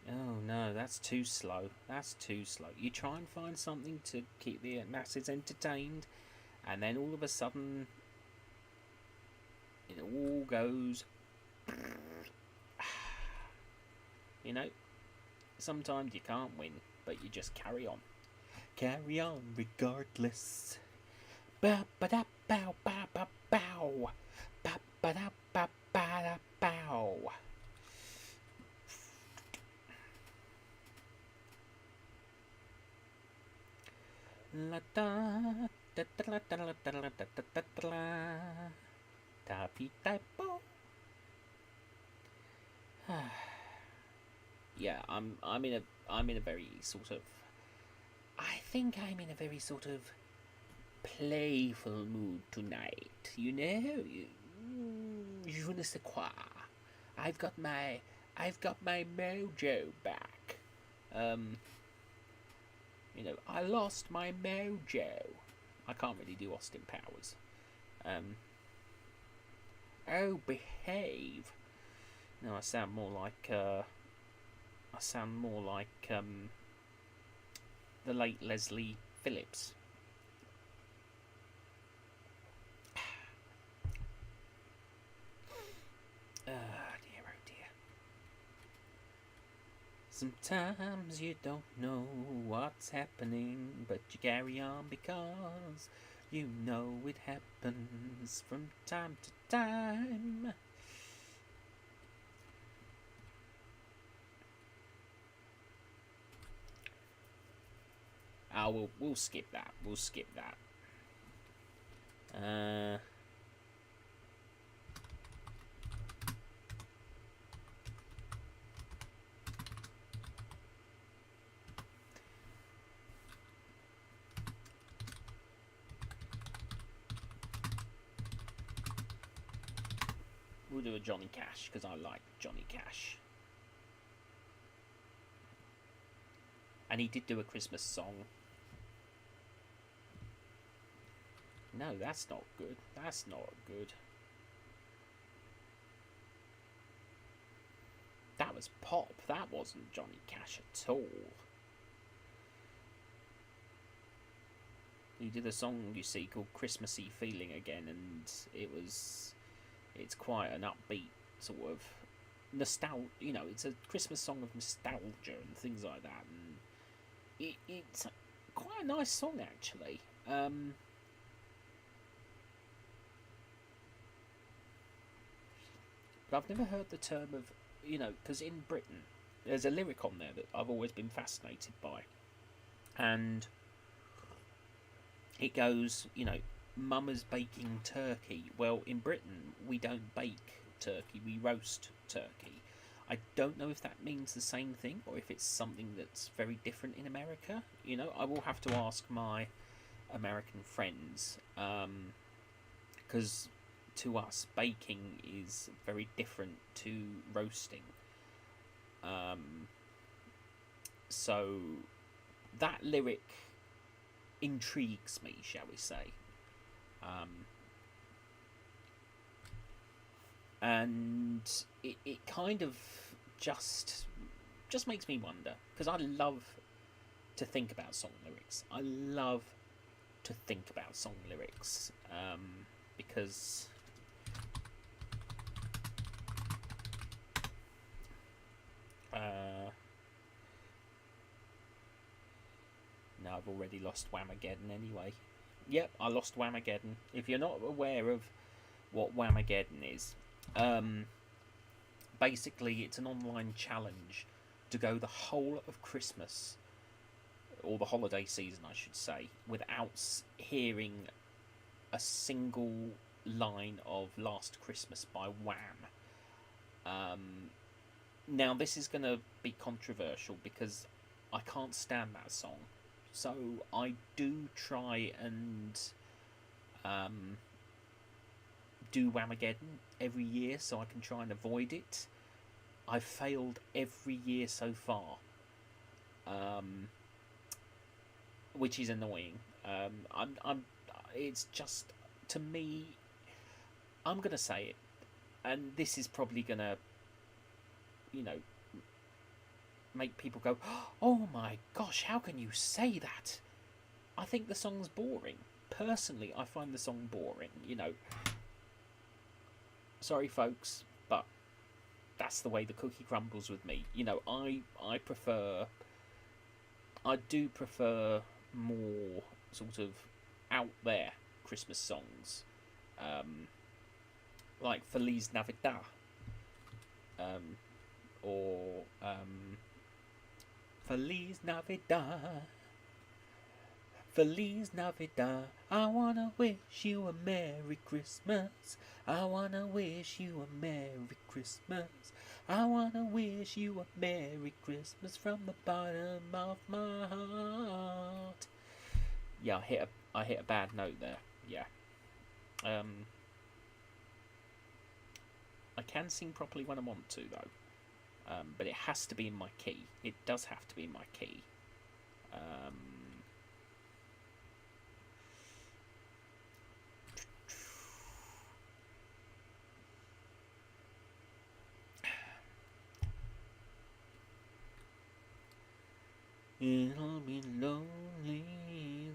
Oh no, that's too slow. You try and find something to keep the masses entertained, and then all of a sudden it all goes. You know, sometimes you can't win, but you just carry on. Carry on regardless. Ba ba da bow ba ba bow. Ba ba da ba ba da bow. La da da da da da da da da da da da da da da bo. Yeah, I'm in a very sort of, I think I'm in a very sort of playful mood tonight. You know, je ne sais quoi. I've got my mojo back. You know, I lost my mojo. I can't really do Austin Powers. Oh, behave. No, I sound more like the late Leslie Phillips. Dear, oh dear. Sometimes you don't know what's happening, but you carry on because you know it happens from time to time. Oh, we'll skip that. We'll skip that. We'll do a Johnny Cash because I like Johnny Cash. And he did do a Christmas song. No, that's not good. That's not good. That was pop. That wasn't Johnny Cash at all. He did a song, you see, called Christmassy Feeling Again, and it's quite an upbeat sort of nostalgia. You know, it's a Christmas song of nostalgia and things like that, and it's quite a nice song actually. But I've never heard the term of, you know, because in Britain there's a lyric on there that I've always been fascinated by, and it goes, you know, Mama's baking turkey. Well, in Britain we don't bake turkey, we roast turkey. I don't know if that means the same thing or if it's something that's very different in America. You know, I will have to ask my American friends, because to us baking is very different to roasting. So that lyric intrigues me, shall we say. And it kind of just makes me wonder, because I love to think about song lyrics. I love to think about song lyrics, because no, I've already lost Whamageddon anyway. Yep, I lost Whamageddon. If you're not aware of what Whamageddon is, basically it's an online challenge to go the whole of Christmas, or the holiday season I should say, without hearing a single line of Last Christmas by Wham. Now this is going to be controversial because I can't stand that song, so I do try and do Whamageddon every year so I can try and avoid it. I've failed every year so far, which is annoying. It's just, to me, I'm gonna say it, and this is probably gonna, you know, make people go, "Oh my gosh, how can you say that?" I think the song's boring. Personally, I find the song boring. You know, sorry folks, but that's the way the cookie crumbles with me. You know, I do prefer more sort of out there Christmas songs, like Feliz Navidad, or Feliz Navidad, Feliz Navidad, I wanna wish you a Merry Christmas, I wanna wish you a Merry Christmas, I wanna wish you a Merry Christmas from the bottom of my heart. Yeah, I hit a bad note there. Yeah. I can sing properly when I want to, though. But it has to be in my key. It does have to be in my key. It'll be lonely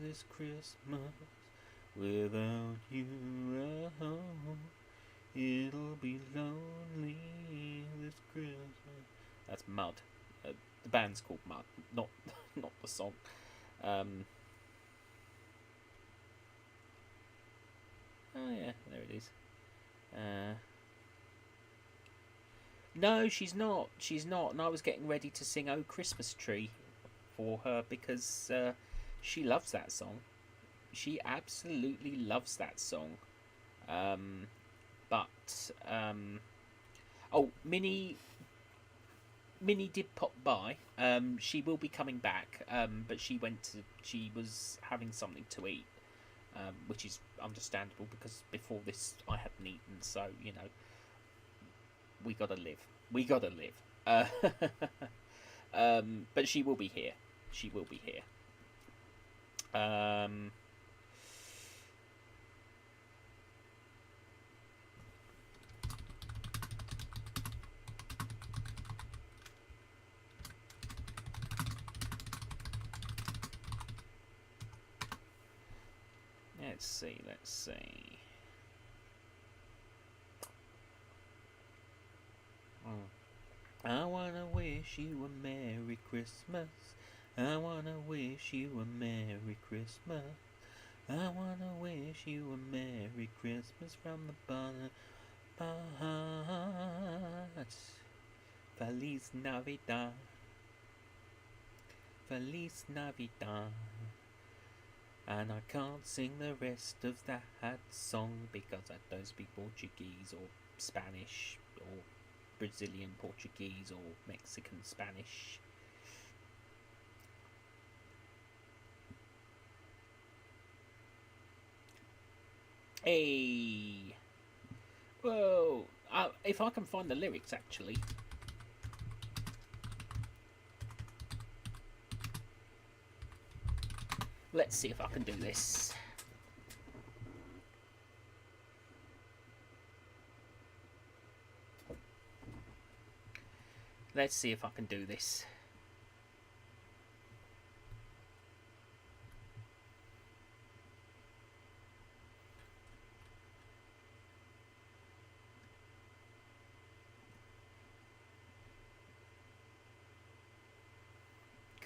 this Christmas without you at home. It'll be lonely this Christmas. That's Mud. The band's called Mud, not not the song. Oh yeah, there it is. No, she's not. She's not. And I was getting ready to sing "Oh Christmas Tree" for her because she loves that song. She absolutely loves that song. Oh, Minnie did pop by. She will be coming back. But she was having something to eat, which is understandable because before this I hadn't eaten. So we gotta live. We gotta live. But she will be here. She will be here. Let's see. I wanna wish you a Merry Christmas. I wanna wish you a Merry Christmas. I wanna wish you a Merry Christmas from the bottom of my heart. Feliz Navidad. Feliz Navidad. And I can't sing the rest of that song because I don't speak Portuguese or Spanish or Brazilian Portuguese or Mexican Spanish. Hey! Whoa! If I can find the lyrics, actually. Let's see if I can do this. Let's see if I can do this.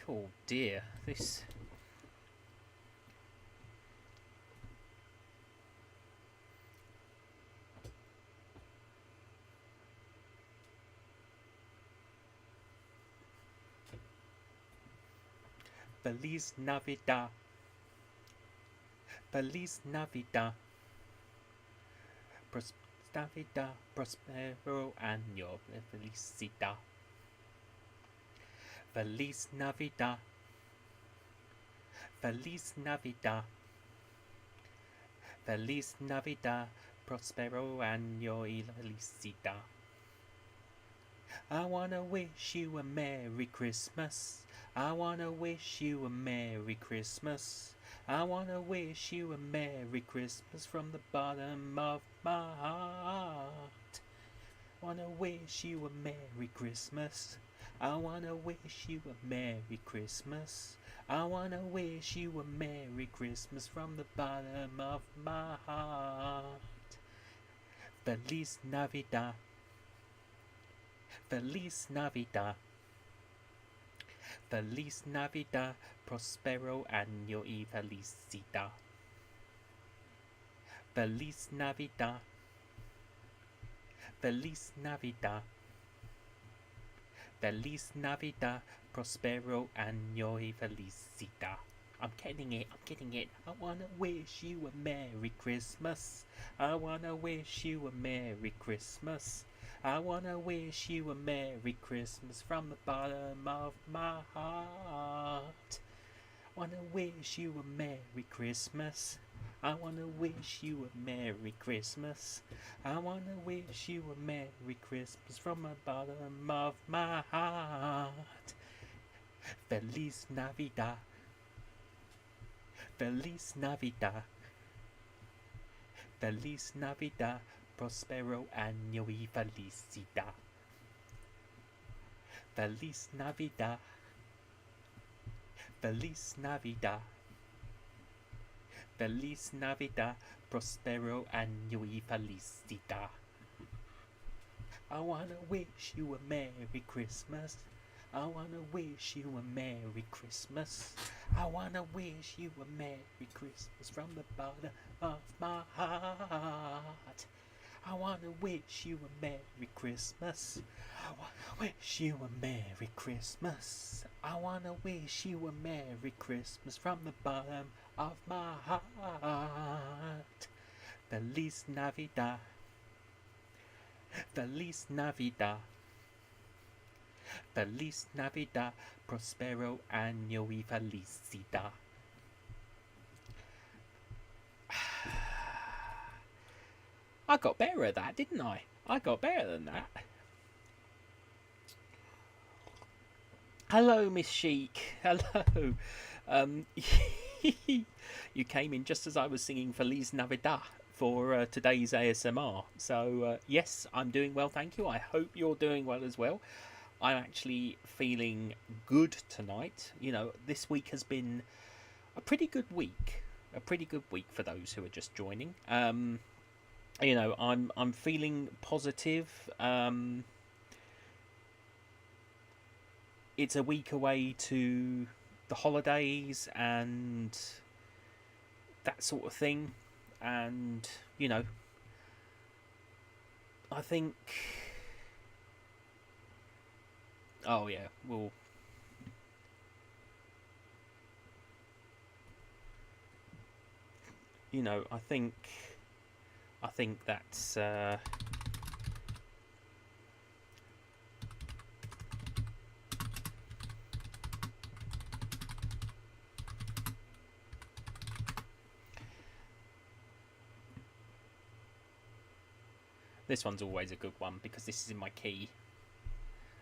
Oh dear, this... Feliz Navidad. Feliz Navidad. Navidad, prospero año de felicidad. Feliz Navidad. Feliz Navidad. Feliz Navidad, prospero año y felicidad. I wanna wish you a Merry Christmas. I wanna wish you a Merry Christmas. I wanna wish you a Merry Christmas from the bottom of my heart. Wanna wish you a Merry Christmas. I wanna wish you a Merry Christmas. I wanna wish you a Merry Christmas from the bottom of my heart. Feliz Navidad. Feliz Navidad. Feliz Navidad, prospero año y felicidad. Feliz Navidad. Feliz Navidad. Feliz Navidad, prospero año y felicidad. I'm getting it, I'm getting it. I wanna wish you a Merry Christmas. I wanna wish you a Merry Christmas. I wanna wish you a Merry Christmas from the bottom of my heart. Wanna wish you a Merry Christmas. I wanna wish you a Merry Christmas. I wanna wish you a Merry Christmas from the bottom of my heart. Feliz Navidad. Feliz Navidad. Feliz Navidad. Prospero año y felicidad. Feliz Navidad. Feliz Navidad. Feliz Navidad. Prospero año y felicidad. I wanna wish you a Merry Christmas. I wanna wish you a Merry Christmas. I wanna wish you a Merry Christmas from the bottom of my heart. I wanna wish you a Merry Christmas. I wanna wish you a Merry Christmas. I wanna wish you a Merry Christmas from the bottom of my heart. Feliz Navidad. Feliz Navidad. Feliz Navidad, prospero año y felicidad. I got better at that, didn't I? I got better than that. Hello, Miss Chic. Hello. You came in just as I was singing Feliz Navidad for today's ASMR. So, yes, I'm doing well, thank you. I hope you're doing well as well. I'm actually feeling good tonight. You know, this week has been a pretty good week. A pretty good week for those who are just joining. You know, I'm feeling positive. It's a week away to the holidays and that sort of thing. And, you know, I think... Oh yeah, well, you know, I think that's this one's always a good one because this is in my key.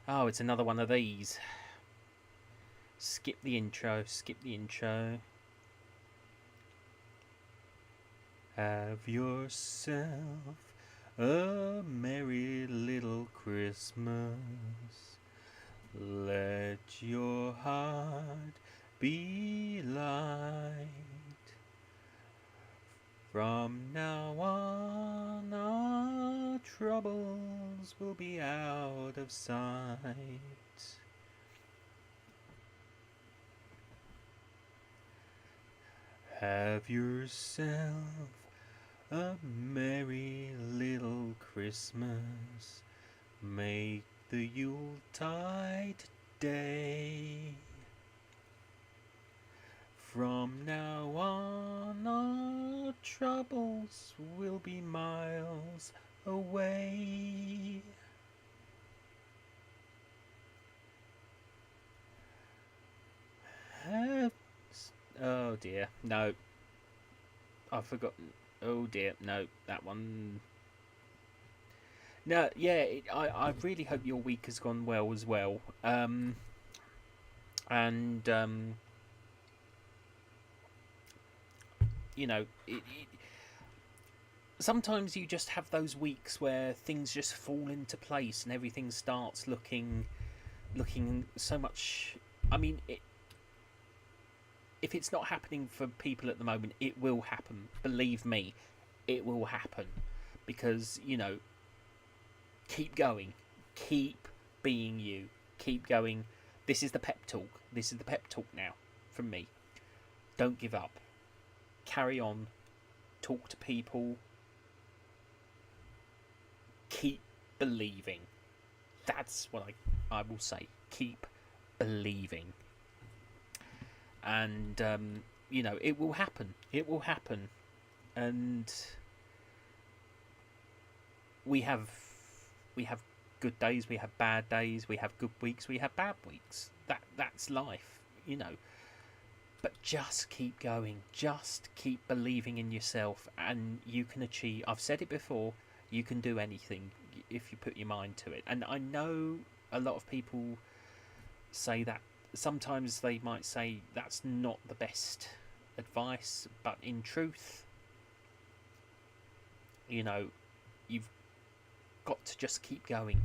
Oh, it's another one of these. Skip the intro, skip the intro. Have yourself a merry little Christmas. Let your heart be light. From now on, our troubles will be out of sight. Have yourself a merry little Christmas. Make the Yuletide day. From now on, our troubles will be miles away. Oh dear, no. I've forgotten. Oh dear, no, that one. No, yeah, I really hope your week has gone well as well. You know, sometimes you just have those weeks where things just fall into place and everything starts looking so much. I mean, if it's not happening for people at the moment, it will happen. Believe me, it will happen. Because, you know, keep going. Keep being you. Keep going. This is the pep talk. This is the pep talk now from me. Don't give up. Carry on. Talk to people. Keep believing. That's what I will say. Keep believing. and you know, it will happen. It will happen, and we have good days, we have bad days, we have good weeks, we have bad weeks. That's life, you know. But just keep going, just keep believing in yourself, and you can achieve. I've said it before, you can do anything if you put your mind to it. And I know a lot of people say that. Sometimes they might say that's not the best advice, but in truth, you know, you've got to just keep going.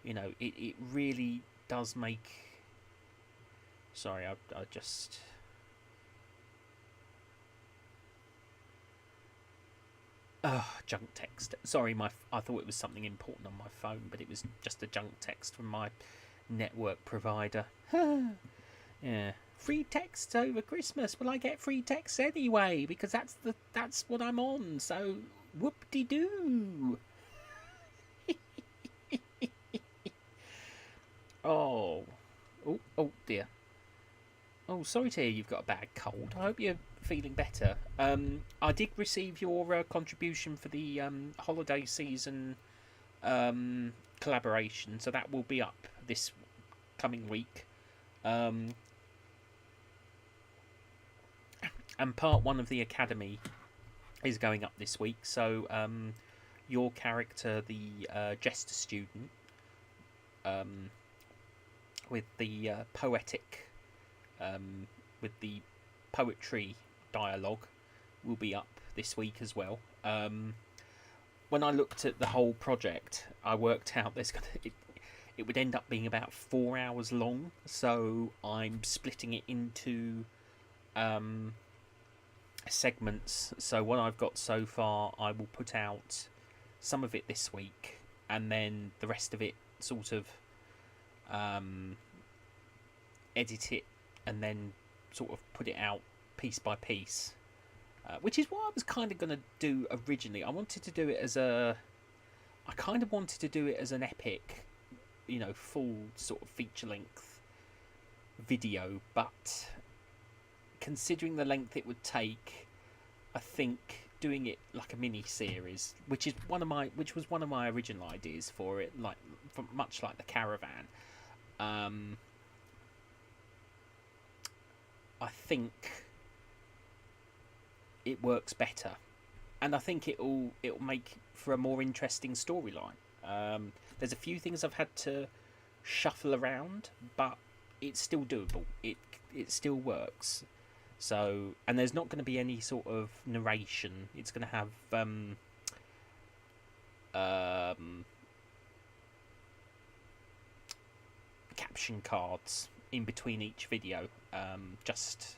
You know, it really does make... Sorry, I just... junk text. Sorry, I thought it was something important on my phone, but it was just a junk text from my network provider. Yeah, free texts over Christmas. Well, I get free texts anyway because that's what I'm on. So whoop-de-doo. Oh dear. Oh, sorry to hear you've got a bad cold. I hope you're feeling better. I did receive your contribution for the holiday season collaboration, so that will be up this coming week. And part 1 of the Academy is going up this week, so your character, the Jester student, with the poetic... with the poetry dialogue, will be up this week as well. When I looked at the whole project, I worked out it would end up being about 4 hours long, so I'm splitting it into segments. So what I've got so far, I will put out some of it this week, and then the rest of it sort of edit it and then sort of put it out piece by piece, which is what I was kind of going to do originally. I wanted to do it as I kind of wanted to do it as an epic, you know, full sort of feature-length video, but considering the length it would take, I think doing it like a mini-series, which was one of my original ideas for it, much like the Caravan, I think it works better, and I think it'll make for a more interesting storyline. There's a few things I've had to shuffle around, but it's still doable. It still works. So, and there's not going to be any sort of narration. It's going to have caption cards in between each video, just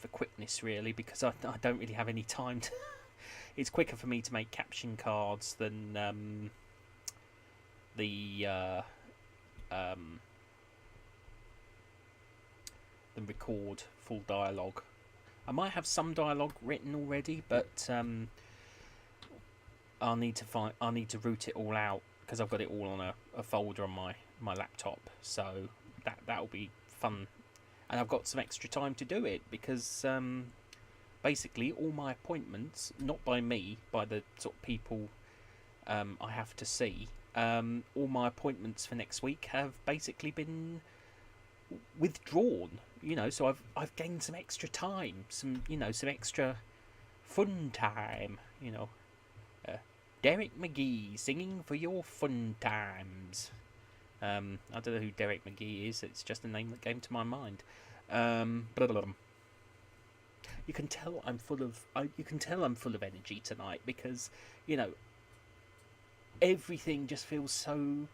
for quickness, really, because I don't really have any time to it's quicker for me to make caption cards than than record full dialogue. I might have some dialogue written already, but I'll need to route it all out, because I've got it all on a folder on my laptop, so that'll be fun. And I've got some extra time to do it, because basically all my appointments, not by me, by the sort of people I have to see, all my appointments for next week have basically been withdrawn, you know, so I've gained some extra time, some extra fun time, you know. Derek McGee singing for your fun times. I don't know who Derek McGee is. It's just a name that came to my mind. You can tell I'm full of energy tonight, because, you know, everything just feels so,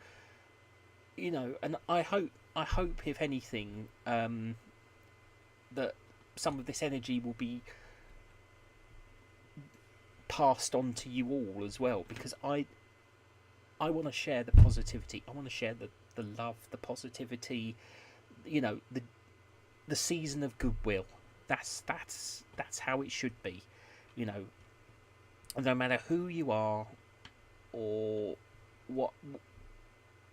you know, and I hope if anything, that some of this energy will be passed on to you all as well, because I want to share the positivity. I want to share the love, the positivity, you know, the season of goodwill. That's how it should be, you know. No matter who you are or what.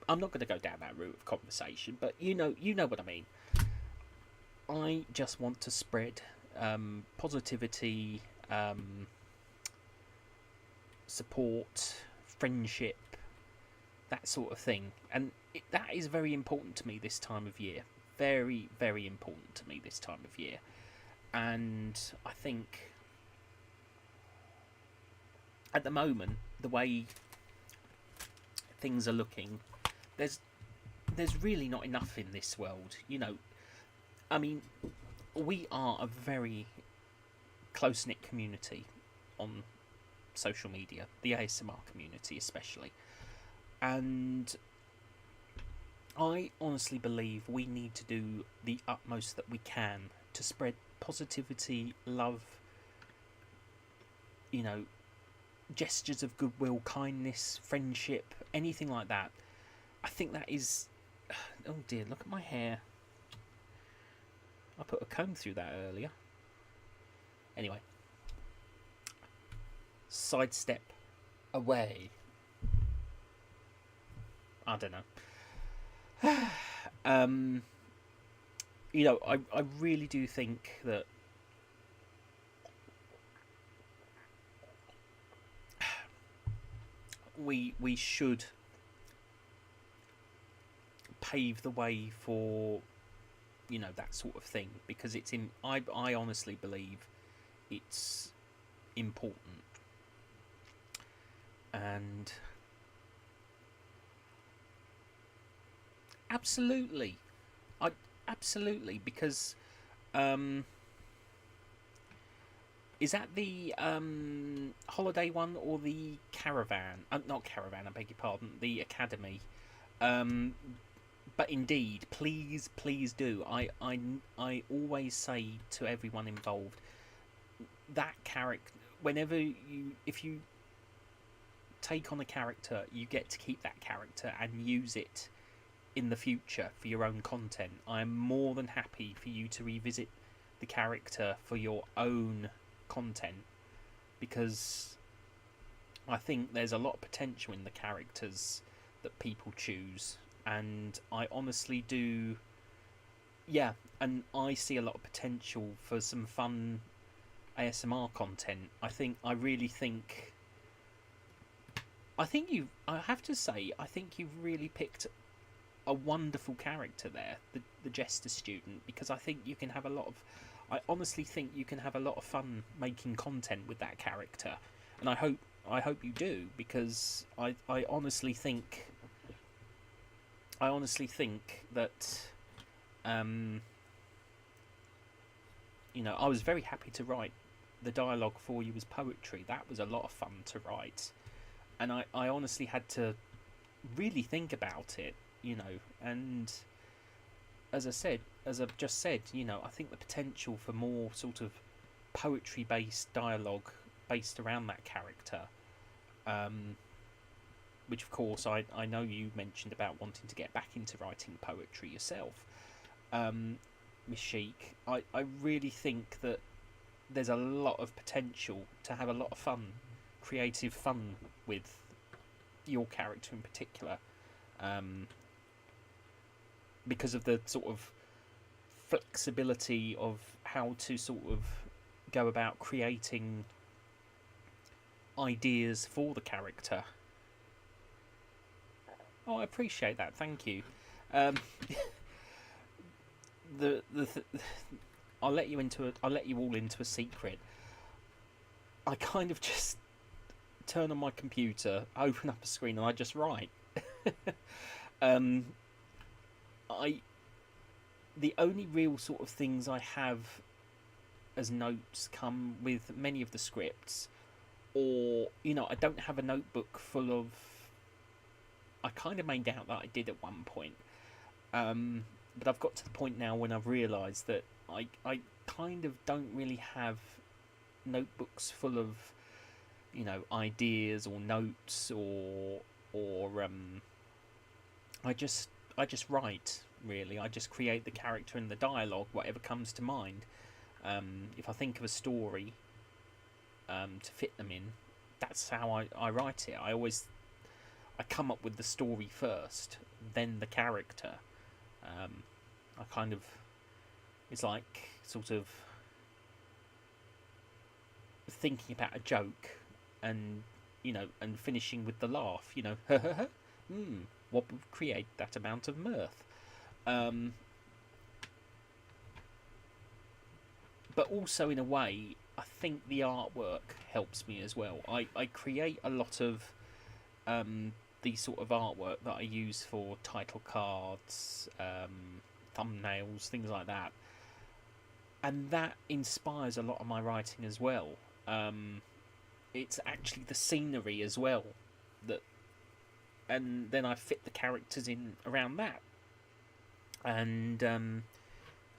I'm not going to go down that route of conversation, but you know what I mean. I just want to spread positivity, support, friendship, that sort of thing. And that is very important to me this time of year. Very, very important to me this time of year. And I think at the moment, the way things are looking, there's really not enough in this world. You know, I mean, we are a very close-knit community on social media, the ASMR community especially. And I honestly believe we need to do the utmost that we can to spread positivity, love, you know, gestures of goodwill, kindness, friendship, anything like that. I think that is... Oh dear, look at my hair. I put a comb through that earlier. Anyway. Sidestep away. I don't know. You know, I really do think that we should pave the way for, you know, that sort of thing, because it's in. I honestly believe it's important, and absolutely, because is that the holiday one or the caravan? Not caravan, I beg your pardon. The academy. But indeed, please do. I always say to everyone involved, that character, if you take on a character, you get to keep that character and use it in the future for your own content. I am more than happy for you to revisit the character for your own content, because I think there's a lot of potential in the characters that people choose, and I honestly do. Yeah, and I see a lot of potential for some fun ASMR content. I really think I have to say, I think you've really picked a wonderful character there, the Jester student, because I think you can have I honestly think you can have a lot of fun making content with that character, and I hope you do, because I honestly think that you know, I was very happy to write the dialogue for you as poetry. That was a lot of fun to write, and I honestly had to really think about it, you know, and as I've just said, you know, I think the potential for more sort of poetry-based dialogue based around that character, which of course I know you mentioned about wanting to get back into writing poetry yourself, Miss Chic. I really think that there's a lot of potential to have a lot of fun, creative fun with your character in particular, because of the sort of flexibility of how to sort of go about creating ideas for the character. Oh, I appreciate that. Thank you. I'll let you all into a secret. I kind of just turn on my computer, open up a screen, and I just write. The only real sort of things I have as notes come with many of the scripts, or, you know, I don't have a notebook full of... I kind of made out that I did at one point, but I've got to the point now when I've realised that I kind of don't really have notebooks full of, you know, ideas or notes, or I just write, really. I just create the character and the dialogue, whatever comes to mind. If I think of a story to fit them in, that's how I write it. I come up with the story first, then the character. I kind of It's like sort of thinking about a joke and, you know, and finishing with the laugh, you know, what would create that amount of mirth? But also, in a way, I think the artwork helps me as well. I create a lot of the sort of artwork that I use for title cards, thumbnails, things like that. And that inspires a lot of my writing as well. It's actually the scenery as well that, and then I fit the characters in around that. And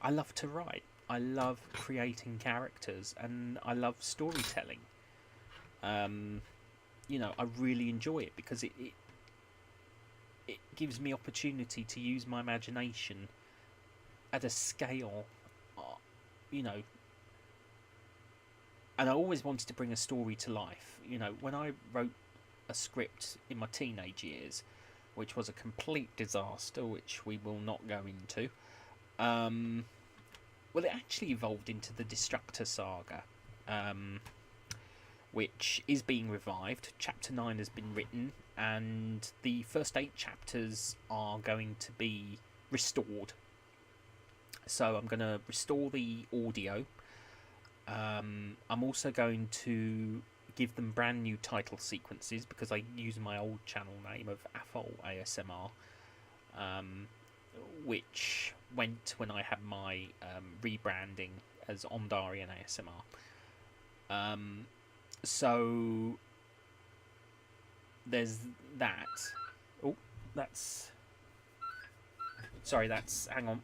I love to write. I love creating characters, and I love storytelling. You know, I really enjoy it because it gives me opportunity to use my imagination at a scale, you know. And I always wanted to bring a story to life. You know, when I wrote a script in my teenage years, which was a complete disaster, which we will not go into, well, it actually evolved into the Destructor Saga, which is being revived. Chapter 9 has been written, and the first 8 chapters are going to be restored. So I'm going to restore the audio. I'm also going to give them brand new title sequences because I use my old channel name of Afol ASMR, which went when I had my rebranding as Ondarian ASMR. So there's that. Oh, that's... Sorry, that's... Hang on.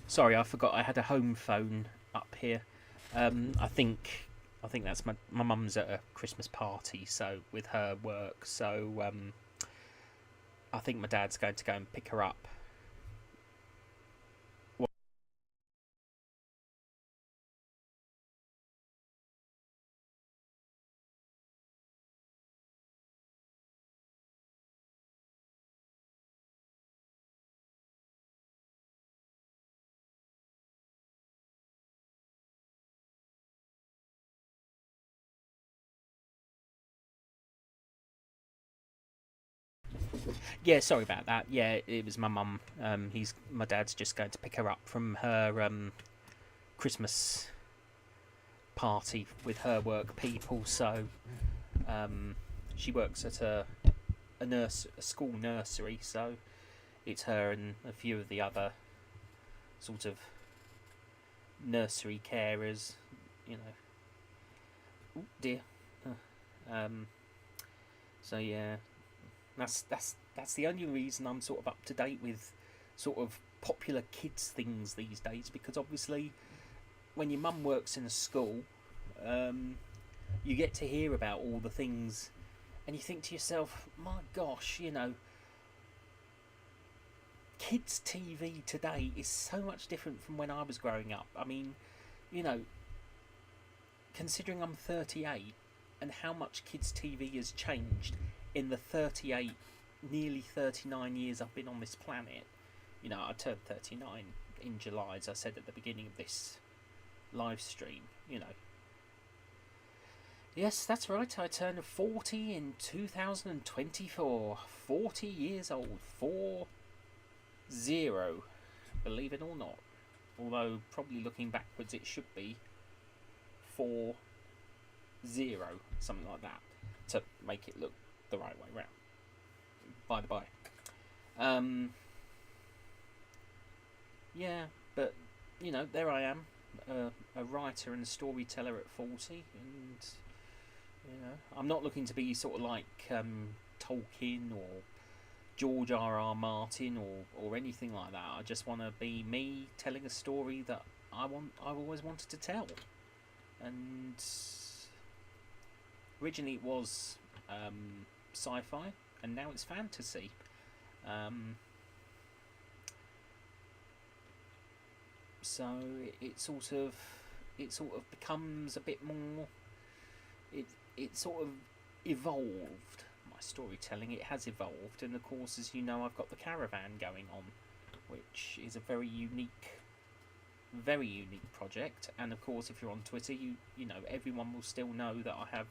Sorry, I forgot I had a home phone up here. I think that's my mum's at a Christmas party, so with her work. So I think my dad's going to go and pick her up. Yeah, sorry about that. Yeah, it was my mum. My dad's just going to pick her up from her Christmas party with her work people. So she works at a school nursery. So it's her and a few of the other sort of nursery carers. You know. Oh dear. So yeah, that's the only reason I'm sort of up to date with sort of popular kids things these days, because obviously when your mum works in a school, you get to hear about all the things, and you think to yourself, my gosh, you know, kids TV today is so much different from when I was growing up. I mean, you know, considering I'm 38 and how much kids TV has changed in the 38, nearly 39 years I've been on this planet. You know, I turned 39 in July, as I said at the beginning of this live stream, you know. Yes, that's right, I turned 40 in 2024. 40 years old. 40, believe it or not. Although, probably looking backwards, it should be 40, something like that, to make it look the right way round. By the by. Yeah, but, you know, there I am, a writer and a storyteller at 40, and, you know, I'm not looking to be sort of like Tolkien or George R.R. Martin or anything like that. I just want to be me telling a story that I've always wanted to tell. And originally it was sci-fi, and now it's fantasy. So it sort of becomes a bit more. It sort of evolved. My storytelling, it has evolved, and of course, as you know, I've got the caravan going on, which is a very unique project. And of course, if you're on Twitter, you know, everyone will still know that I have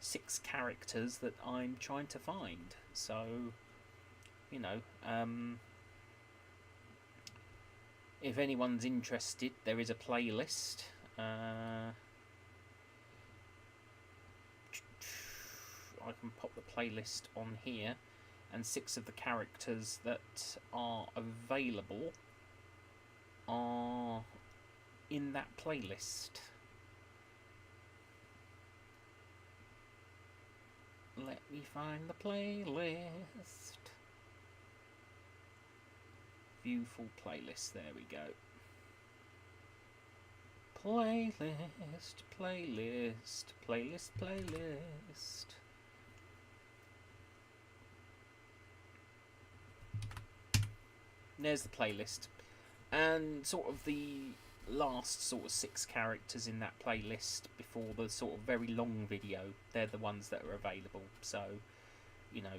6 characters that I'm trying to find. So, you know, if anyone's interested, there is a playlist. I can pop the playlist on here, and 6 of the characters that are available are in that playlist. Let me find the playlist. View full playlist, there we go. Playlist, playlist, playlist, playlist. There's the playlist, and sort of the last sort of 6 characters in that playlist before the sort of very long video, they're the ones that are available. So, you know,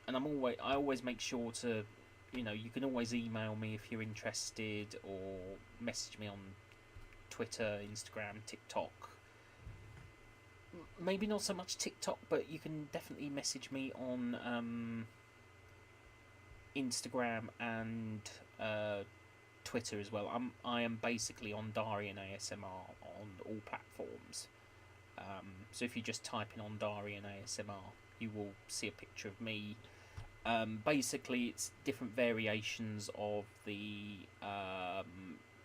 and I always make sure to, you know, you can always email me if you're interested, or message me on Twitter, Instagram, TikTok. Maybe not so much TikTok, but you can definitely message me on Instagram and Twitter as well. I am basically on Darian ASMR on all platforms. So if you just type in on Darian ASMR, you will see a picture of me. Basically, it's different variations of the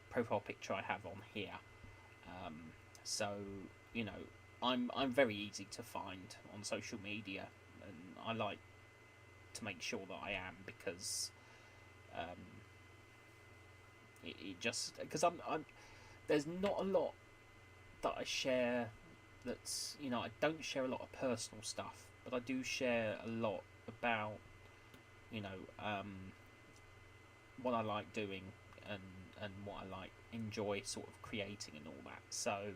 profile picture I have on here. So, you know, I'm very easy to find on social media, and I like to make sure that I am, because it just, because I'm there's not a lot that I share that's, you know, I don't share a lot of personal stuff, but I do share a lot about, you know, what I like doing, and what I enjoy sort of creating and all that. So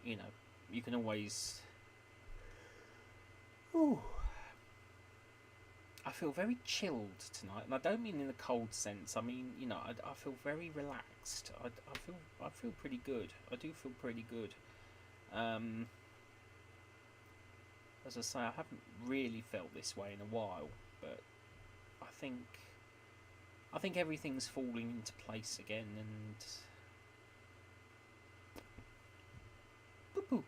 you know, you can always... Ooh. I feel very chilled tonight, and I don't mean in a cold sense. I mean, you know, I feel very relaxed. I feel pretty good. I do feel pretty good. As I say, I haven't really felt this way in a while, but I think everything's falling into place again, and boo-boo.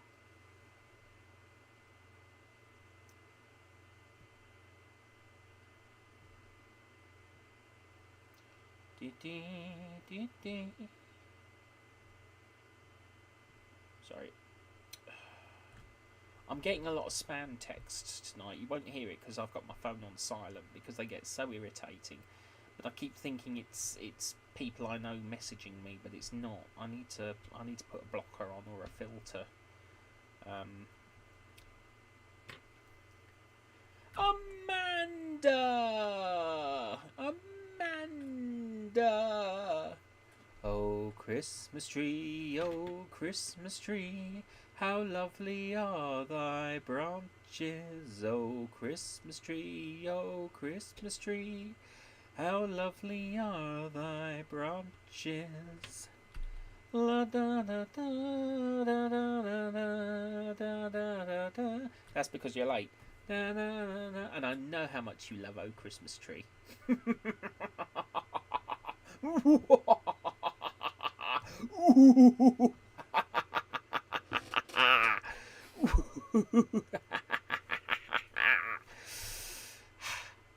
Sorry. I'm getting a lot of spam texts tonight. You won't hear it because I've got my phone on silent, because they get so irritating. But I keep thinking it's people I know messaging me, but it's not. I need to put a blocker on, or a filter. Amanda! Oh, Christmas tree, how lovely are thy branches. Oh, Christmas tree, how lovely are thy branches. La da da da da da da da da da. That's because you're late. Da, da, da, da. And I know how much you love Oh Christmas Tree.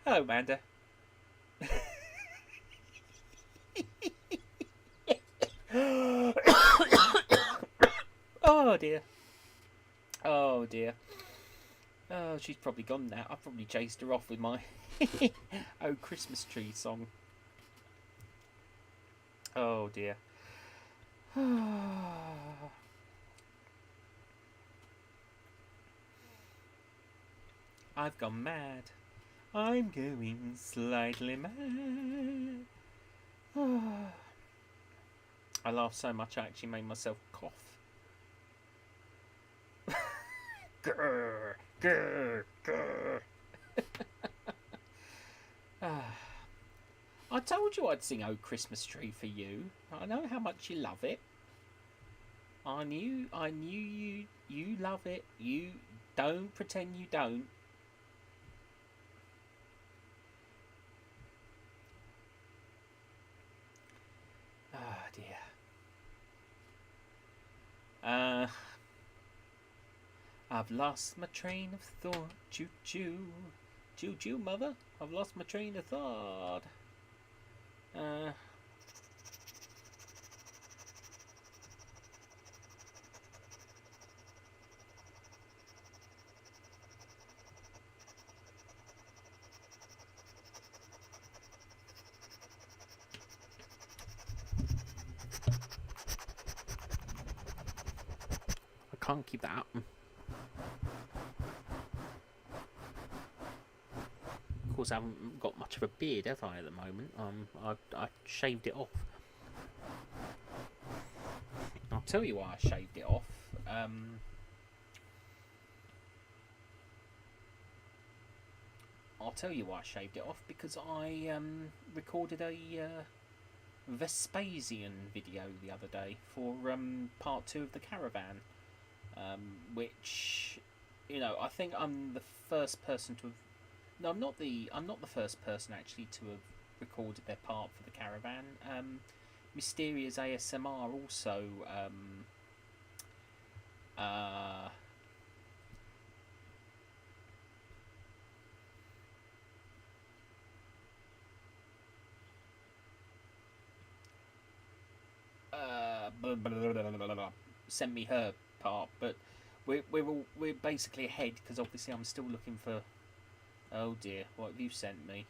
Hello, Amanda. Oh dear. Oh dear. Oh, she's probably gone now. I've probably chased her off with my Oh Christmas Tree song. Oh dear. I've gone mad. I'm going slightly mad. I laughed so much I actually made myself cough. Grr, grr, grr. I told you I'd sing "Oh Christmas Tree" for you. I know how much you love it. I knew you love it. You don't pretend you don't. Ah, dear. I've lost my train of thought. Choo choo. Choo choo, mother. I've lost my train of thought. I can't keep that up. Of course, I haven't got much of a beard, have I, at the moment? I shaved it off. I'll tell you why I shaved it off. I'll tell you why I shaved it off, because I recorded a Vespasian video the other day for part 2 of the caravan, which, you know, I think I'm the first person to have. No, I'm not the first person actually to have recorded their part for the caravan. Mysterious ASMR also sent me her part, but we're basically ahead, because obviously I'm still looking for. Oh dear, what have you sent me?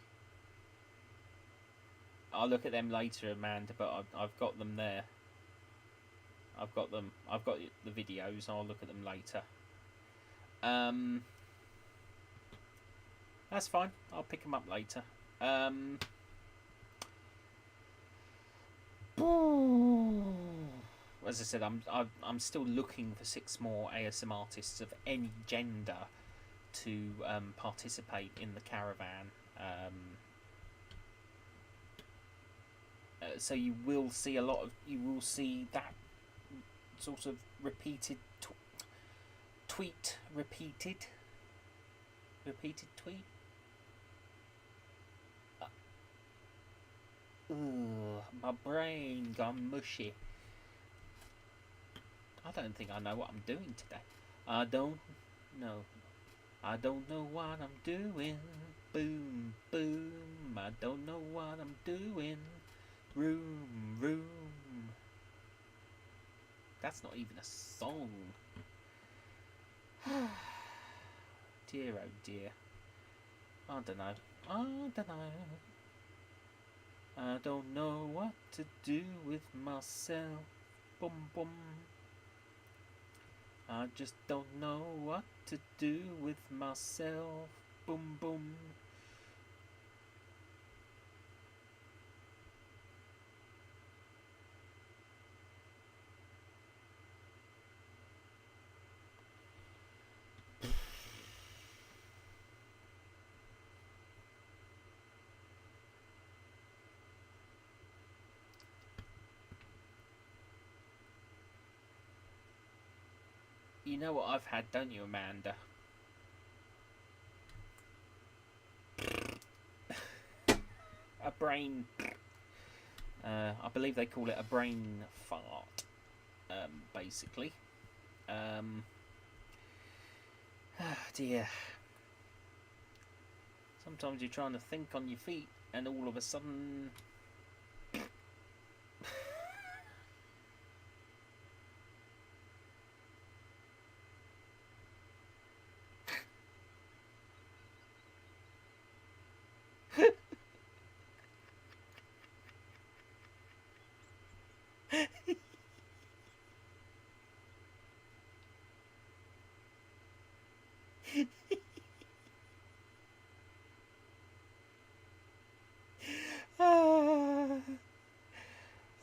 I'll look at them later, Amanda, but I've got them there. I've got them. I've got the videos. I'll look at them later. That's fine. I'll pick them up later. As I said, I'm still looking for 6 more ASM artists of any gender to participate in the caravan. So you will see a lot of. You will see that sort of repeated tweet. Repeated tweet. My brain gone mushy. I don't think I know what I'm doing today. I don't know what I'm doing. Boom, boom. I don't know what I'm doing. Room, room. That's not even a song. Dear, oh dear. I don't know. I don't know what to do with myself. Boom, boom. I just don't know what to do with myself. Boom, boom. You know what I've had, don't you, Amanda? A brain. I believe they call it a brain fart. Basically. Dear. Sometimes you're trying to think on your feet, and all of a sudden.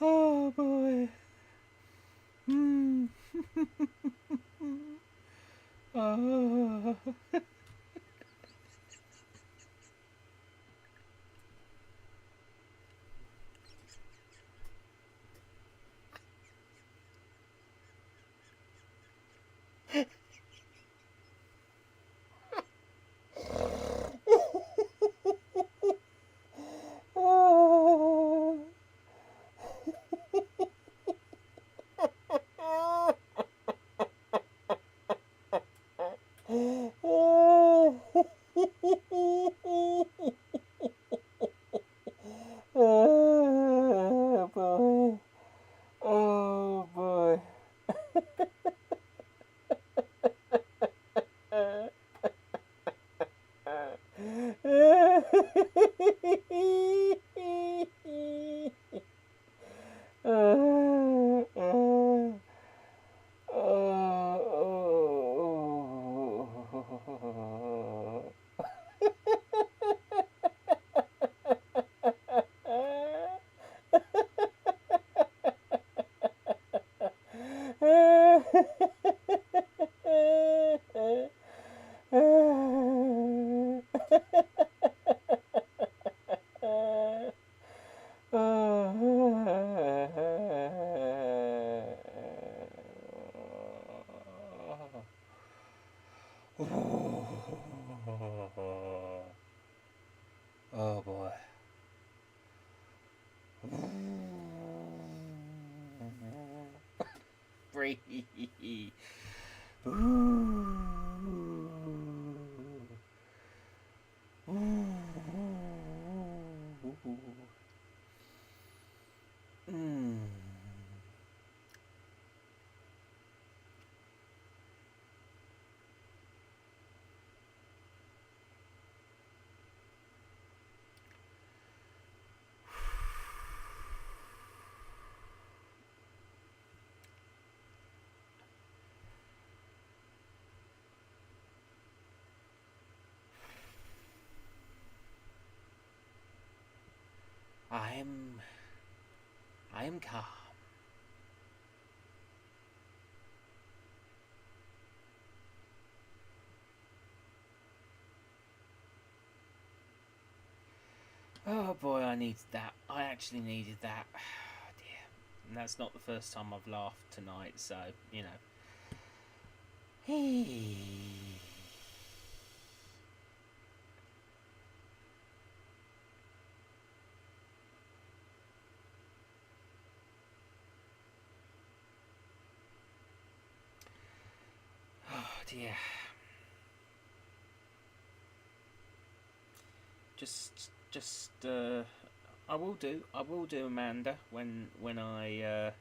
Oh boy. Oh. Oh boy. Breathe. I am calm. Oh boy, I needed that. I actually needed that. Oh dear. And that's not the first time I've laughed tonight, so, you know. Oh dear. I will do Amanda when I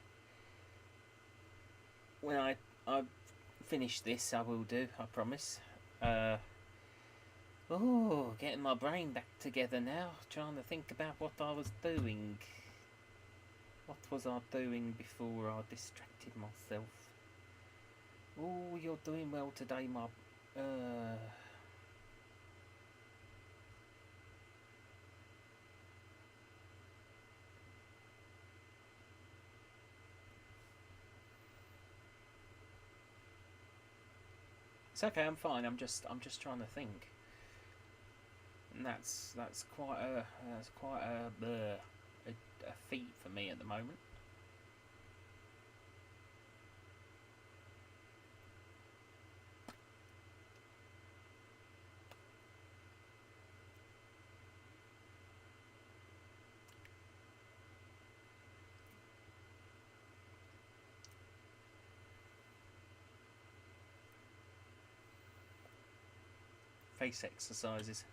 finish this. I will do, I promise. Oh, getting my brain back together now, trying to think about what I was doing. What was I doing before I distracted myself? Oh, you're doing well today, my It's okay, I'm fine. I'm just trying to think. And that's quite a feat for me at the moment. Face exercises.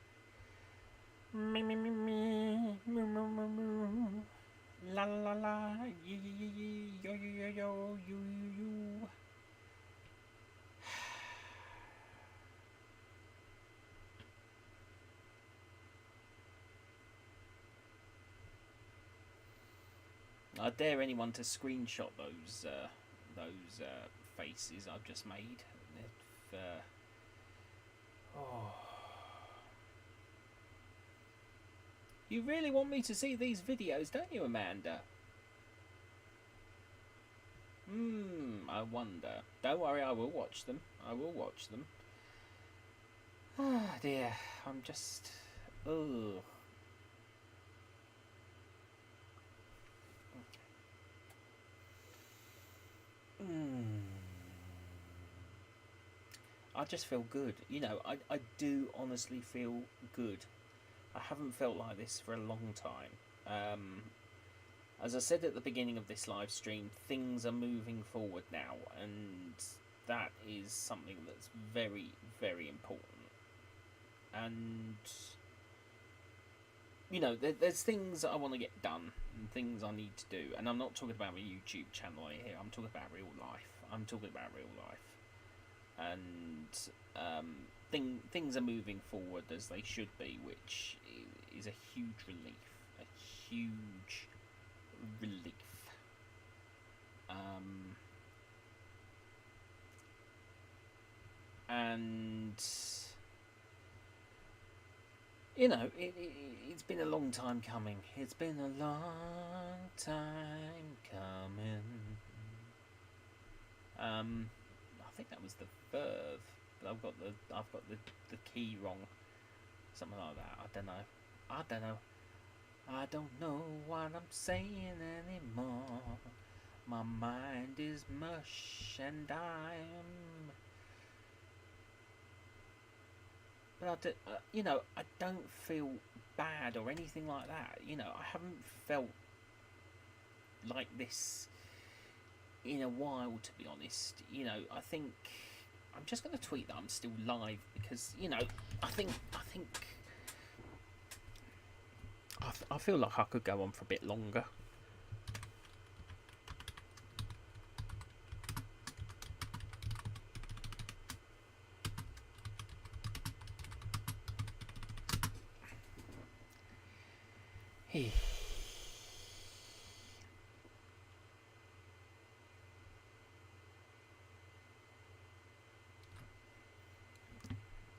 Me me me me moo moo moo moo. La la la yo yo yo yo yo. I dare anyone to screenshot those faces I've just made. If, oh. You really want me to see these videos, don't you, Amanda? I wonder. Don't worry, I will watch them. I will watch them. Ah, dear. I'm just... ugh. I just feel good. You know, I do honestly feel good. I haven't felt like this for a long time. As I said at the beginning of this live stream, things are moving forward now, and that is something that's very, very important. And, you know, there's things that I want to get done, and things I need to do, and I'm not talking about my YouTube channel here, I'm talking about real life. I'm talking about real life. And things are moving forward as they should be, which is a huge relief. A huge relief. And you know, it's been a long time coming. It's been a long time coming. I think that was the verve, but I've got the key wrong. Something like that. I don't know. I don't know what I'm saying anymore. My mind is mush and I'm. But I don't feel bad or anything like that. You know, I haven't felt like this in a while, to be honest. You know, I think I'm just going to tweet that I'm still live because, you know, I feel like I could go on for a bit longer.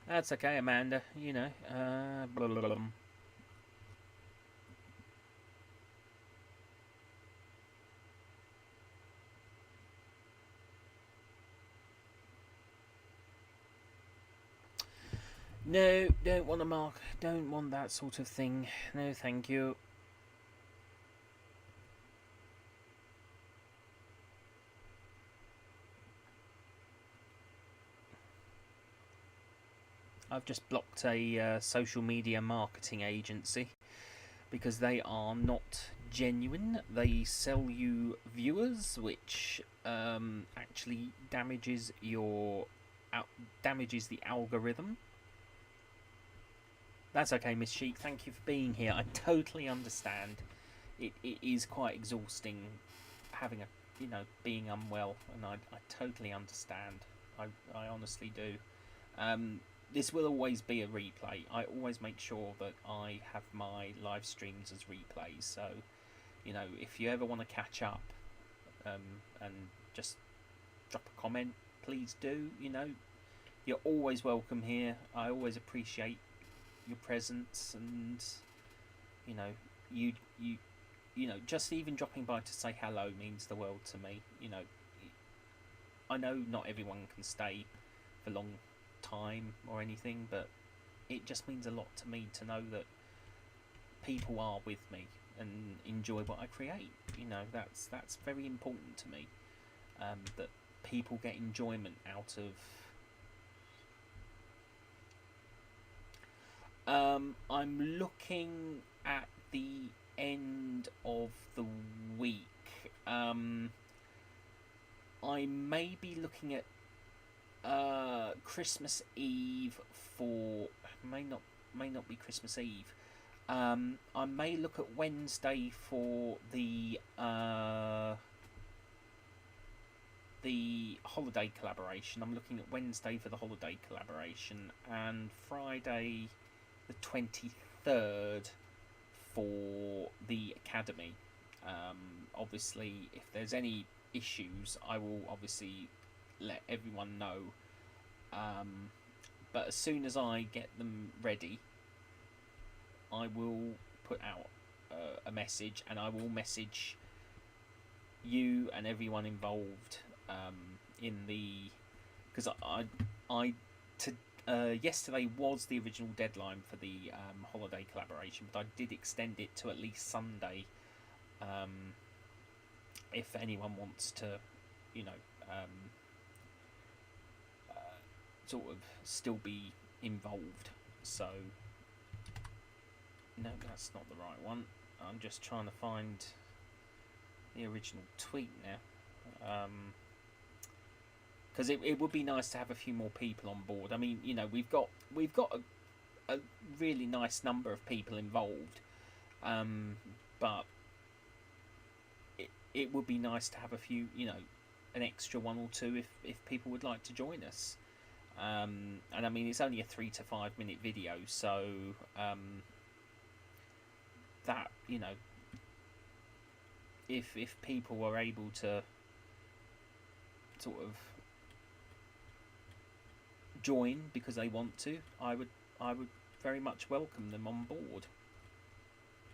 That's okay, Amanda. You know, blah, blah, blah. No, don't want to mark. Don't want that sort of thing. No, thank you. I've just blocked a social media marketing agency because they are not genuine. They sell you viewers, which actually damages the algorithm. That's okay, Miss Sheik. Thank you for being here. I totally understand. It is quite exhausting having being unwell, and I totally understand. I honestly do. This will always be a replay. I always make sure that I have my live streams as replays. So, you know, if you ever want to catch up and just drop a comment, please do. You know, you're always welcome here. I always appreciate your presence, and you know, just even dropping by to say hello means the world to me. You know, I know not everyone can stay for long time or anything, but it just means a lot to me to know that people are with me and enjoy what I create. You know, that's very important to me, that people get enjoyment out of. I'm looking at the end of the week. I may be looking at Christmas Eve for may not be Christmas Eve. I may look at Wednesday for the holiday collaboration. I'm looking at Wednesday for the holiday collaboration, and Friday the 23rd for the Academy. Obviously, if there's any issues, I will obviously let everyone know. But as soon as I get them ready, I will put out a message, and I will message you and everyone involved in the, because yesterday was the original deadline for the holiday collaboration, but I did extend it to at least Sunday. If anyone wants to, you know, sort of still be involved. So, no, that's not the right one. I'm just trying to find the original tweet now. Because it would be nice to have a few more people on board. I mean, you know, we've got a really nice number of people involved, but it would be nice to have a few, you know, an extra one or two if people would like to join us. And I mean, it's only a 3 to 5 minute video, so that, you know, if people were able to sort of join because they want to, I would very much welcome them on board.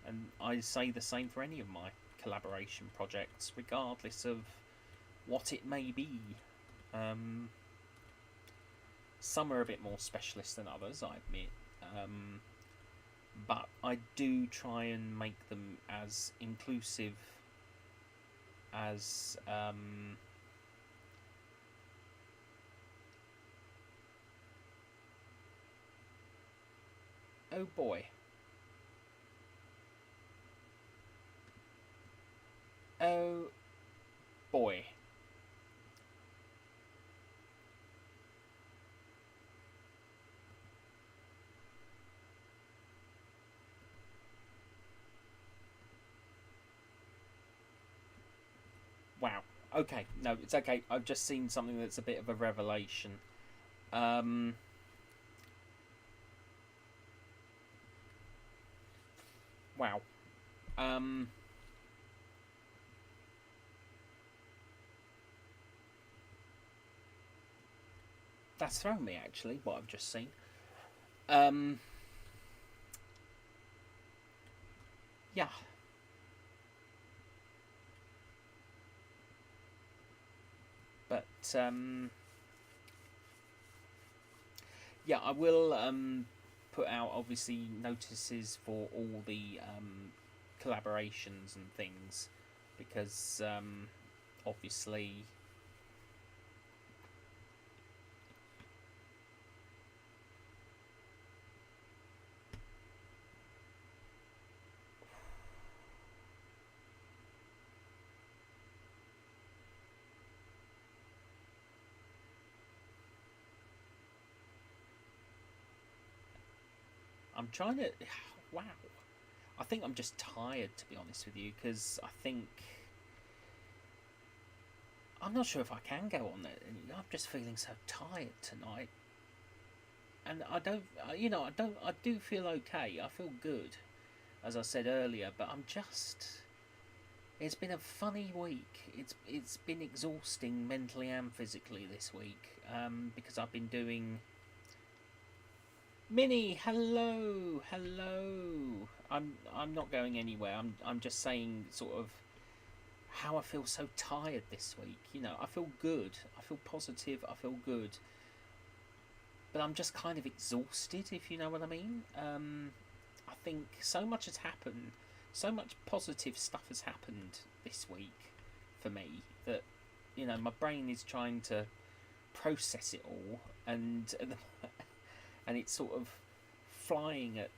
And I say the same for any of my collaboration projects, regardless of what it may be. Some are a bit more specialist than others, I admit, but I do try and make them as inclusive as oh boy. Oh boy. Wow. Okay. No, it's okay. I've just seen something that's a bit of a revelation. Wow. That's thrown me, actually, what I've just seen. Yeah. But, yeah, I will put out, obviously, notices for all the collaborations and things, because, obviously... I'm trying to... Wow. I think I'm just tired, to be honest with you, because I think... I'm not sure if I can go on there. I'm just feeling so tired tonight. And I don't... You know, I do feel okay. I feel good, as I said earlier, but I'm just... It's been a funny week. It's been exhausting mentally and physically this week, because I've been doing... Minnie, hello. I'm not going anywhere. I'm just saying sort of how I feel so tired this week. You know, I feel good. I feel positive. I feel good. But I'm just kind of exhausted, if you know what I mean. I think so much has happened. So much positive stuff has happened this week for me that, you know, my brain is trying to process it all, and it's sort of flying at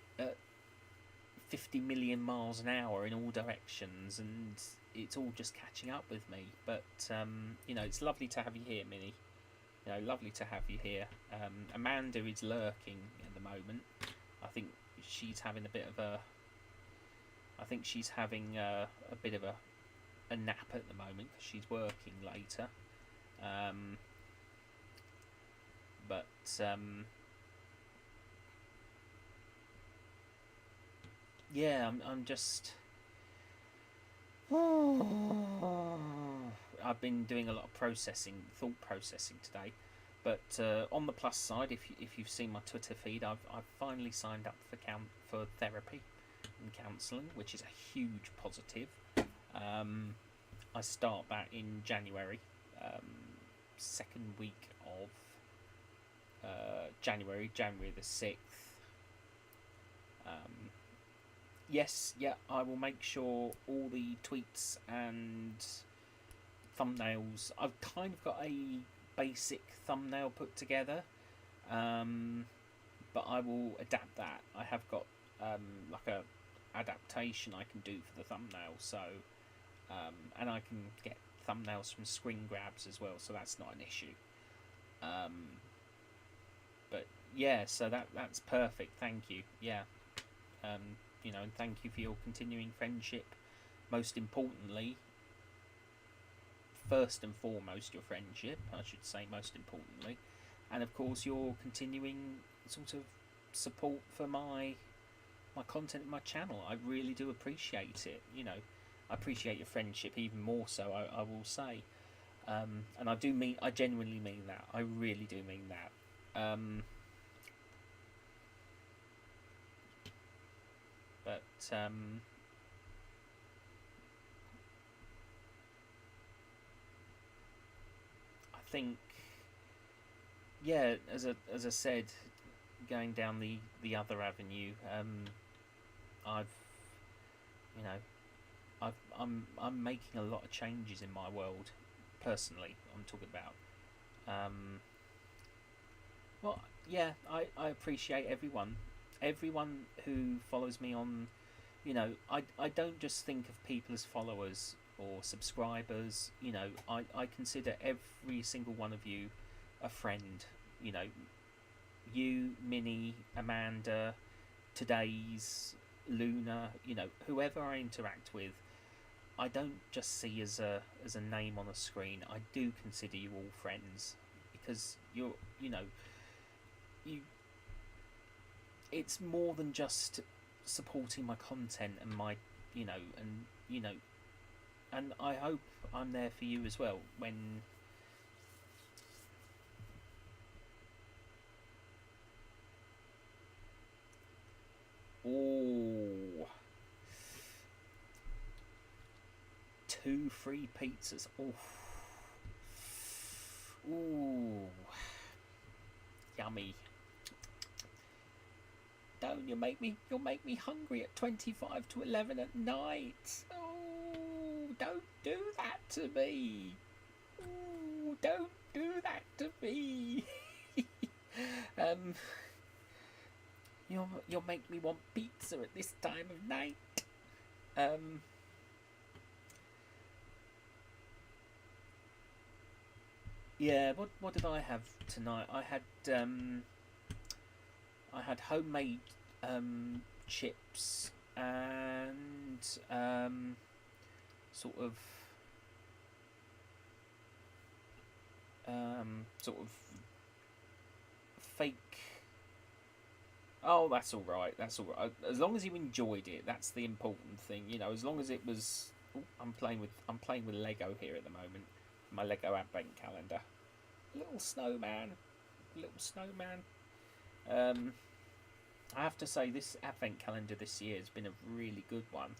50 million miles an hour in all directions, and it's all just catching up with me. But, you know, it's lovely to have you here, Minnie. You know, lovely to have you here. Amanda is lurking at the moment. I think she's having a bit of a... I think she's having a bit of a nap at the moment, because she's working later. But... yeah, I'm just... I've been doing a lot of thought processing today. But on the plus side, if you've seen my Twitter feed, I've finally signed up for therapy and counselling, which is a huge positive. I start that in January, second week of January the 6th. Yes, yeah, I will make sure all the tweets and thumbnails... I've kind of got a basic thumbnail put together, but I will adapt that. I have got like a adaptation I can do for the thumbnail, so and I can get thumbnails from screen grabs as well, so that's not an issue. But yeah, so that's perfect. Thank you. Yeah. You know, and thank you for your continuing friendship. Most importantly, first and foremost, your friendship, I should say, most importantly. and of course your continuing sort of support for my content and my channel. I really do appreciate it. You know, I appreciate your friendship even more so, I will say. And I genuinely mean that. I really do mean that. But I think, yeah, as I said, going down the other avenue, I've, you know, I'm making a lot of changes in my world, personally. I'm talking about. Well, yeah, I appreciate everyone who follows me on. You know, I don't just think of people as followers or subscribers. You know, I consider every single one of you a friend. You know, you, Minnie, Amanda, today's Luna, you know, whoever I interact with, I don't just see as a name on a screen. I do consider you all friends, because you know, it's more than just supporting my content and my, you know, and I hope I'm there for you as well when. Oh, 2 free pizzas. Oh, ooh, yummy. Don't you'll make me hungry at 25 to 11 at night. Oh, don't do that to me. Oh, don't do that to me. You'll make me want pizza at this time of night. Yeah, what did I have tonight? I had homemade chips and sort of fake. Oh, that's all right. That's all right. As long as you enjoyed it, that's the important thing. You know, as long as it was. Ooh, I'm playing with Lego here at the moment. My Lego advent calendar. Little snowman. I have to say, this advent calendar this year has been a really good one.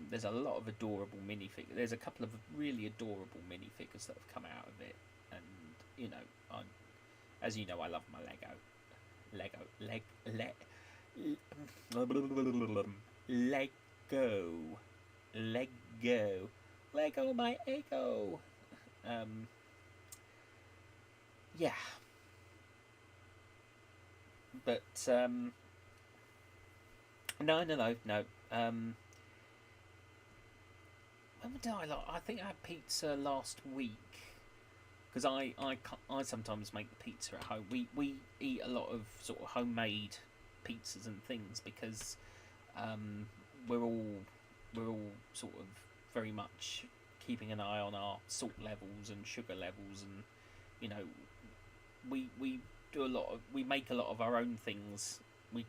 There's a lot of adorable minifigures. There's a couple of really adorable minifigures that have come out of it, and you know, as you know, I love my Lego, my ego. Yeah, but no. When did I think I had pizza last week, because I sometimes make the pizza at home. We eat a lot of sort of homemade pizzas and things, because we're all sort of very much keeping an eye on our salt levels and sugar levels, and you know, we make a lot of our own things. We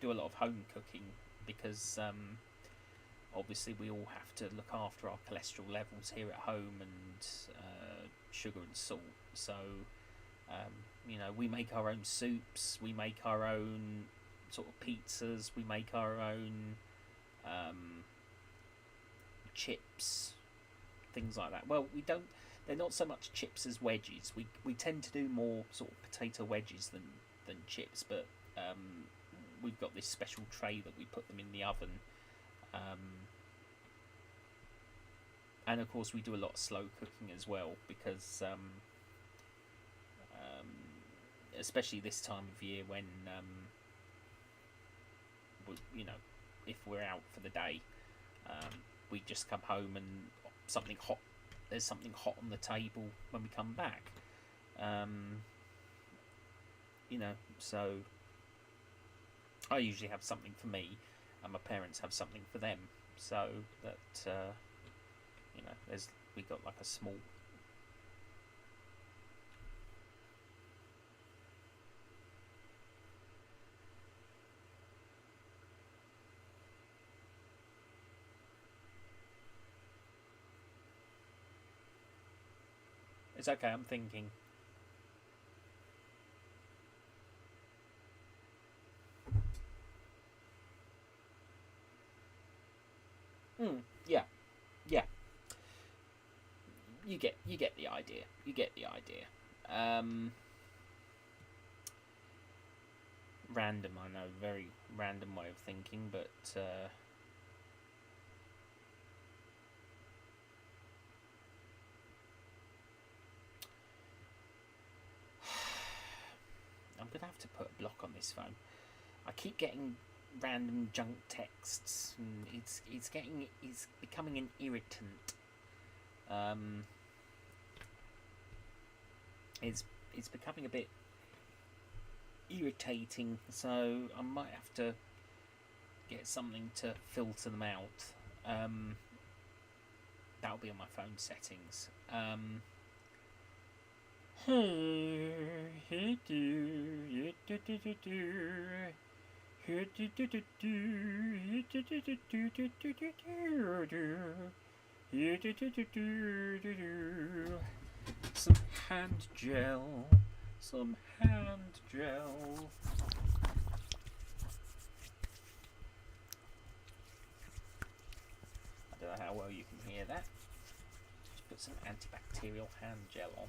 do a lot of home cooking, because obviously we all have to look after our cholesterol levels here at home, and sugar and salt. So you know, we make our own soups, we make our own sort of pizzas, we make our own chips, things like that. Well, we don't. They're not so much chips as wedges. We tend to do more sort of potato wedges than chips, but we've got this special tray that we put them in the oven. And of course we do a lot of slow cooking as well, because especially this time of year, when you know, if we're out for the day, we just come home and there's something hot on the table when we come back. You know, so I usually have something for me, and my parents have something for them, so that you know, we got like a small It's okay, I'm thinking. Yeah, yeah. You get the idea. You get the idea. Random, I know, very random way of thinking, but I'm gonna have to put a block on this phone. I keep getting random junk texts, and it's becoming an irritant. It's becoming a bit irritating, so I might have to get something to filter them out. That'll be on my phone settings. Some hand gel. Some hand gel. I don't know how well you can hear that. Just put some antibacterial hand gel on.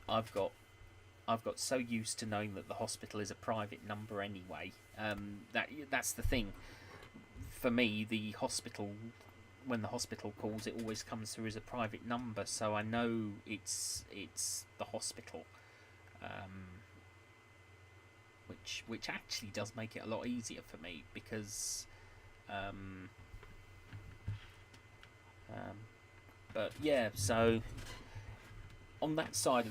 I've got so used to knowing that the hospital is a private number anyway. That's the thing. For me, the hospital, when the hospital calls, it always comes through as a private number, so I know it's the hospital, which actually does make it a lot easier for me, because but yeah, so on that side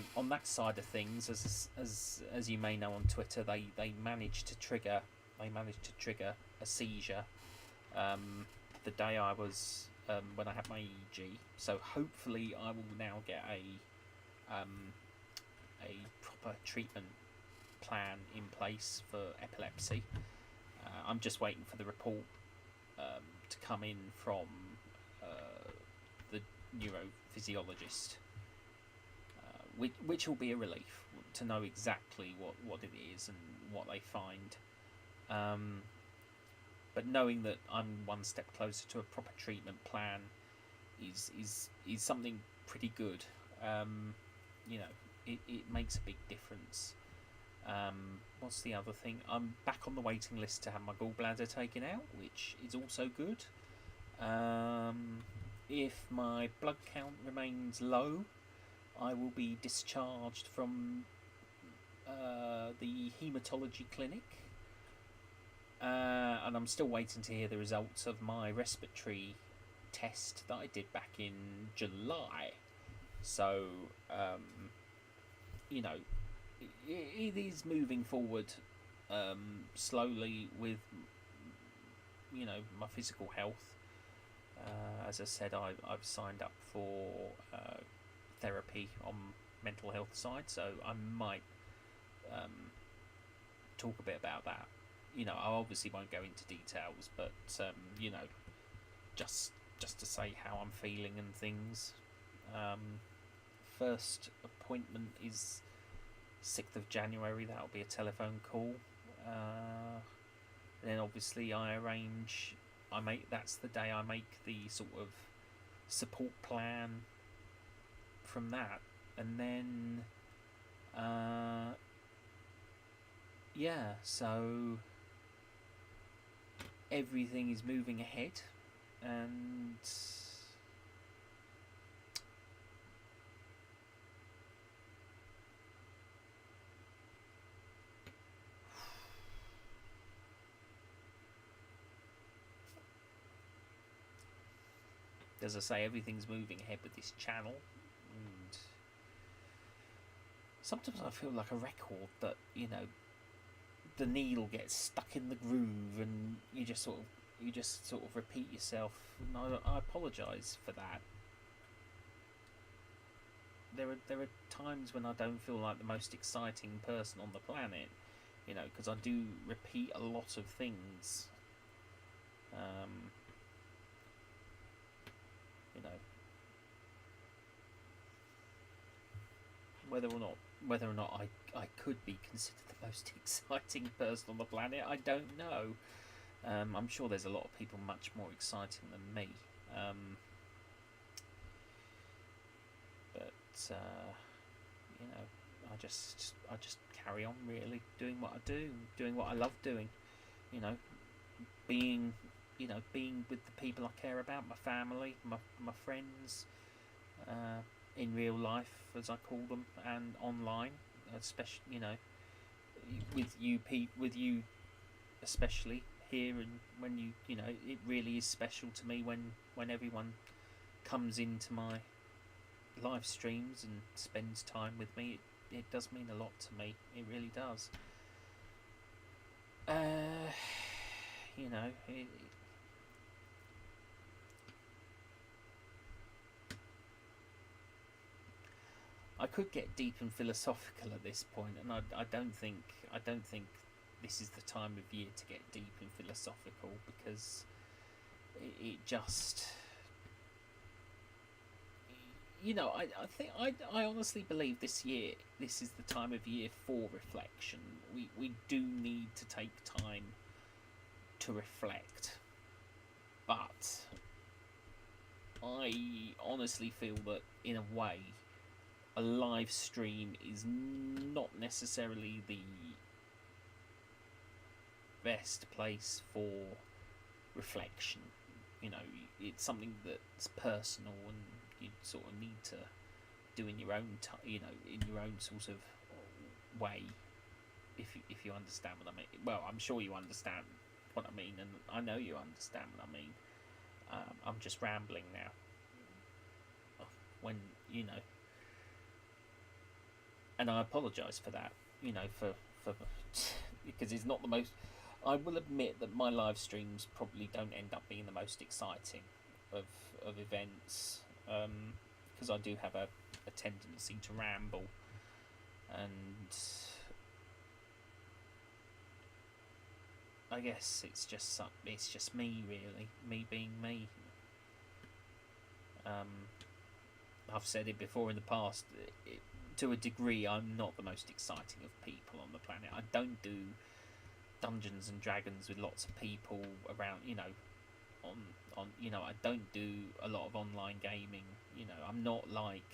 of things, as you may know on Twitter, they managed to trigger a seizure the day I was when I had my EEG. So hopefully I will now get a proper treatment plan in place for epilepsy. I'm just waiting for the report to come in from the neurophysiologist, which will be a relief to know exactly what it is and what they find. But knowing that I'm one step closer to a proper treatment plan is something pretty good. It makes a big difference. What's the other thing? I'm back on the waiting list to have my gallbladder taken out, which is also good. If my blood count remains low, I will be discharged from the haematology clinic. And I'm still waiting to hear the results of my respiratory test that I did back in July. So, it is moving forward slowly with, my physical health. As I said, I've signed up for therapy on mental health side, so I might talk a bit about that. I obviously won't go into details, but just to say how I'm feeling and things. First appointment is 6th of January. That'll be a telephone call. Then obviously that's the day I make the sort of support plan from that, and then so everything is moving ahead, and as I say, everything's moving ahead with this channel, and sometimes I feel like a record that, the needle gets stuck in the groove, and you just sort of repeat yourself. And I apologise for that. There are times when I don't feel like the most exciting person on the planet, because I do repeat a lot of things. You know, whether or not I could be considered the most exciting person on the planet, I don't know. I'm sure there's a lot of people much more exciting than me. But you know, I just carry on, really doing what I do, doing what I love doing. You know, being with the people I care about, my family, my friends, in real life, as I call them, and online, especially, you know, with you especially here, and when you know, it really is special to me when everyone comes into my live streams and spends time with me. It does mean a lot to me. It really does. You know, I could get deep and philosophical at this point, and I don't think this is the time of year to get deep and philosophical, because it just, you know, I honestly believe this is the time of year for reflection. We do need to take time to reflect, but I honestly feel that in a way a live stream is not necessarily the best place for reflection. You know, it's something that's personal, and you sort of need to do in your own you know, in your own sort of way, if you understand what I mean. Well, I'm sure you understand what I mean, and I know you understand what I mean. I'm just rambling now. When, you know, and I apologise for that, you know, for because it's not the most. I will admit that my live streams probably don't end up being the most exciting of events, because I do have a tendency to ramble, and I guess it's just me, really, me being me. I've said it before in the past. To a degree, I'm not the most exciting of people on the planet. I don't do Dungeons and Dragons with lots of people around. You know, on you know, I don't do a lot of online gaming. You know, I'm not like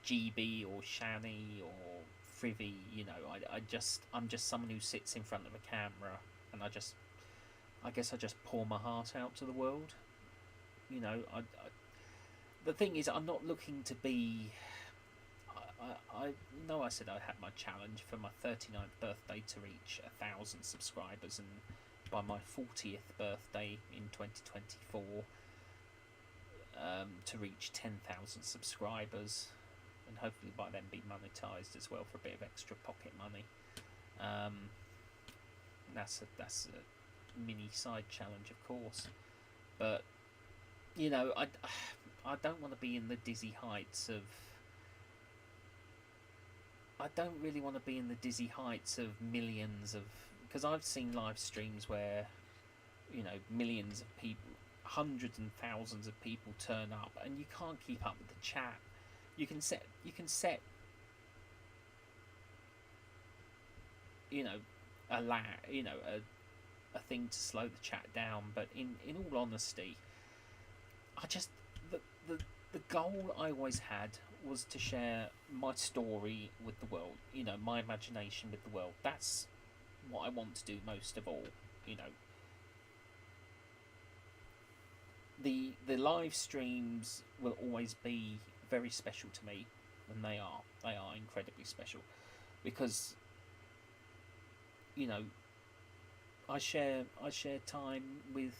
GB or Shani or Frivy. You know, I'm just someone who sits in front of a camera, and I guess I just pour my heart out to the world. You know, the thing is, I'm not looking to be. I know I said I had my challenge for my 39th birthday to reach 1,000 subscribers, and by my 40th birthday in 2024 to reach 10,000 subscribers, and hopefully by then be monetized as well for a bit of extra pocket money. That's a mini side challenge, of course, but you know, I don't want to be in the dizzy heights of. I don't really want to be in the dizzy heights of millions of, because I've seen live streams where, you know, millions of people, hundreds and thousands of people turn up, and you can't keep up with the chat. You can set, you know, a thing to slow the chat down. But in all honesty, I just the goal I always had was to share my story with the world, you know, my imagination with the world. That's what I want to do most of all, you know. The live streams will always be very special to me, and they are incredibly special, because, you know, I share time with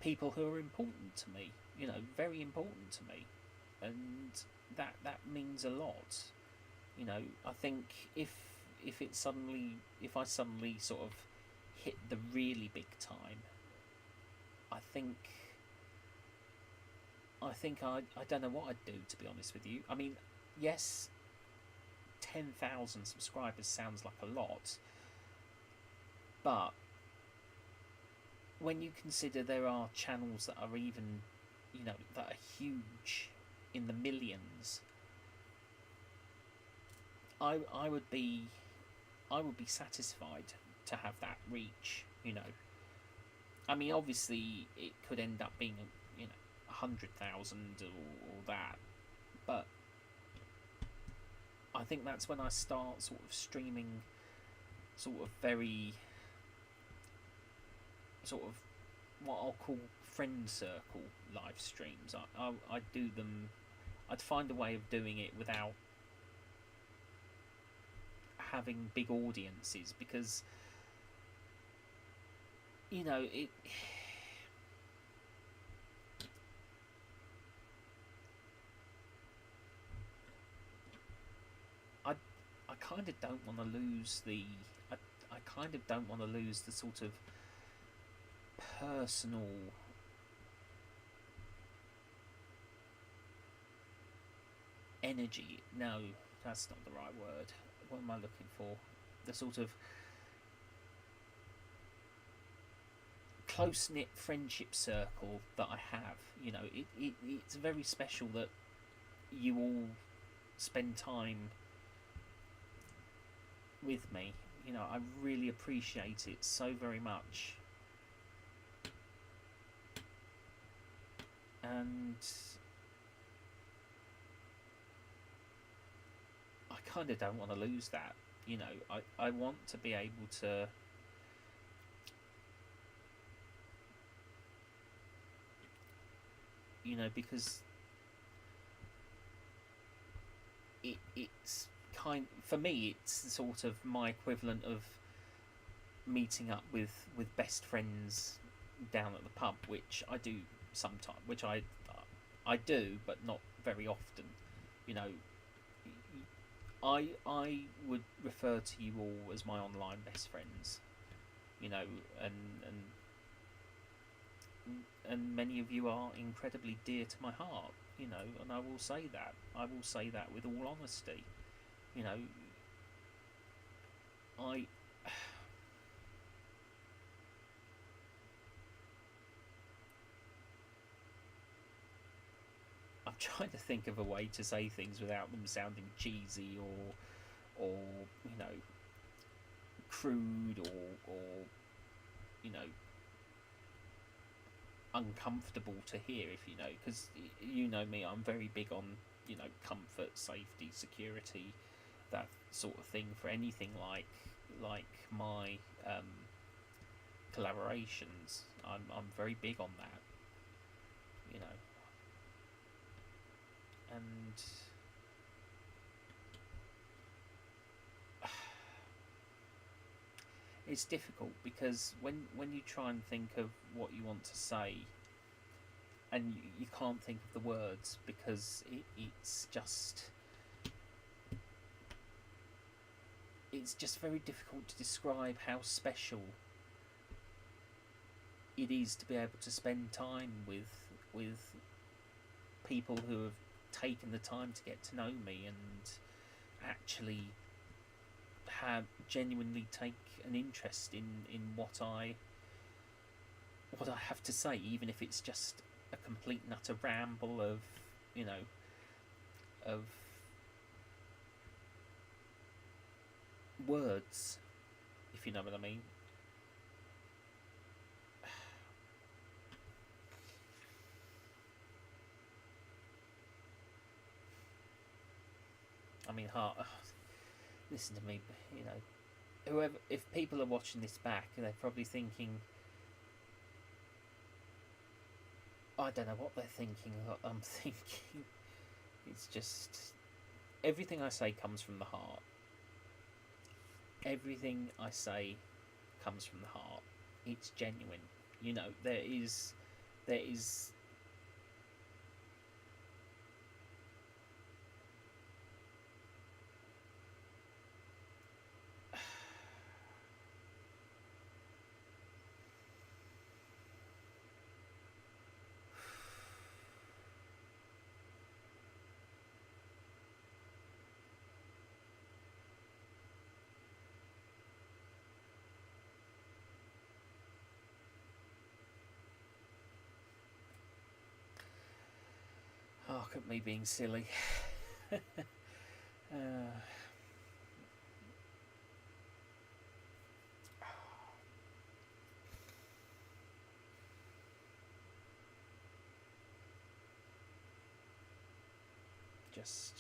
people who are important to me, you know, very important to me, and that means a lot. You know, I think if I suddenly sort of hit the really big time, I think I don't know what I'd do, to be honest with you. I mean, yes, 10,000 subscribers sounds like a lot, But when you consider there are channels that are even, you know, that are huge in the millions, I would be satisfied to have that reach, you know. I mean, obviously, it could end up being, you know, 100,000 or that, but I think that's when I start sort of streaming, sort of very, sort of what I'll call friend circle live streams. I'd do them. I'd find a way of doing it without having big audiences, because, you know, I kind of don't want to lose the I kind of don't want to lose the sort of personal energy. No, that's not the right word. What am I looking for? The sort of close-knit friendship circle that I have. You know, it's very special that you all spend time with me. You know, I really appreciate it so very much. And I kind of don't want to lose that. You know, I want to be able to you know, because it's kind, for me, it's sort of my equivalent of meeting up with best friends down at the pub, which I do sometimes, which I do, but not very often. You know, I would refer to you all as my online best friends. You know, and many of you are incredibly dear to my heart. You know, and I will say that. I will say that with all honesty. You know, I'm trying to think of a way to say things without them sounding cheesy or you know, crude or you know, uncomfortable to hear, if you know, because you know me, I'm very big on, you know, comfort, safety, security, that sort of thing for anything like my collaborations. I'm very big on that, you know, and it's difficult because when you try and think of what you want to say and you can't think of the words because it's just very difficult to describe how special it is to be able to spend time with people who have taken the time to get to know me and actually have genuinely take an interest in what I have to say, even if it's just a complete and utter ramble of, you know, of words, if you know what I mean. I mean, listen to me, you know, whoever, if people are watching this back, they're probably thinking, I don't know what they're thinking. I'm thinking it's just everything I say comes from the heart. Everything I say comes from the heart. It's genuine. You know, there is Look at me being silly. Just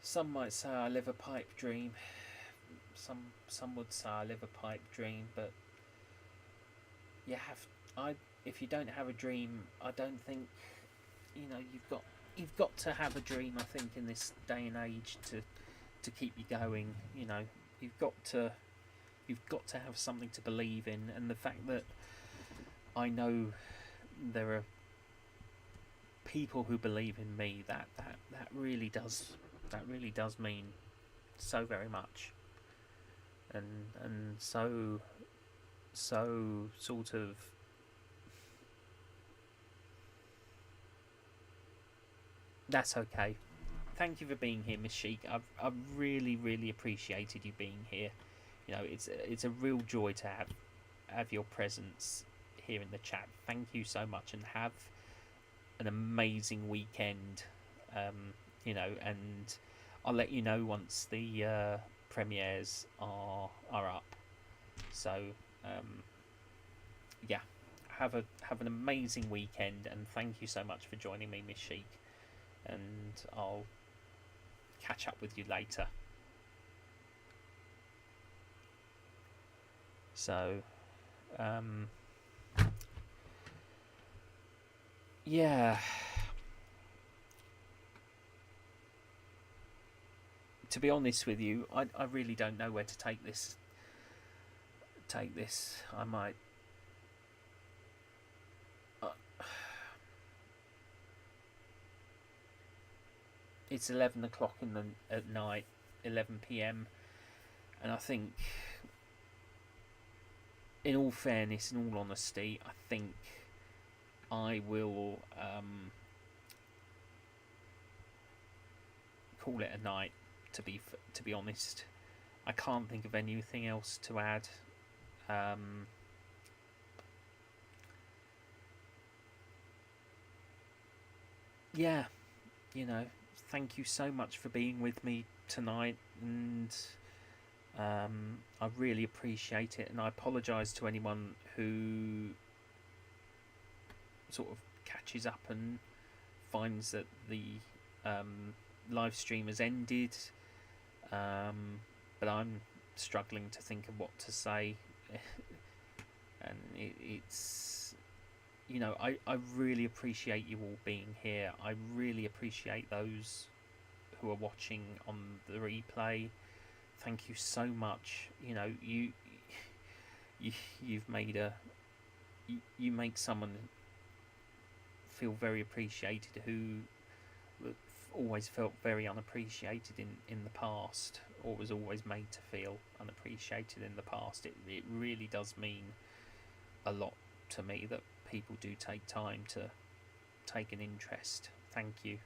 some might say I live a pipe dream. Some would say I live a pipe dream, but if you don't have a dream, I don't think, you've got to have a dream. I think in this day and age to keep you going, you've got to have something to believe in, and the fact that I know there are people who believe in me, that really does mean so very much, and so sort of that's okay. Thank you for being here, Miss Sheik. I've really appreciated you being here. It's a real joy to have your presence here in the chat. Thank you so much, and have an amazing weekend. And I'll let you know once the premieres are up. So yeah, have an amazing weekend, and thank you so much for joining me, Miss Sheik. And I'll catch up with you later. So yeah, to be honest with you, I really don't know where to take this. I might it's 11 o'clock at night, 11 p.m, and I think, in all fairness, in all honesty, I think I will call it a night. To be honest, I can't think of anything else to add. Yeah, thank you so much for being with me tonight, and I really appreciate it, and I apologise to anyone who sort of catches up and finds that the live stream has ended, but I'm struggling to think of what to say. And it's I really appreciate you all being here. I really appreciate those who are watching on the replay. Thank you so much. You've made you make someone feel very appreciated who always felt very unappreciated in the past, or was always made to feel unappreciated in the past. It really does mean a lot to me that people do take time to take an interest. Thank you.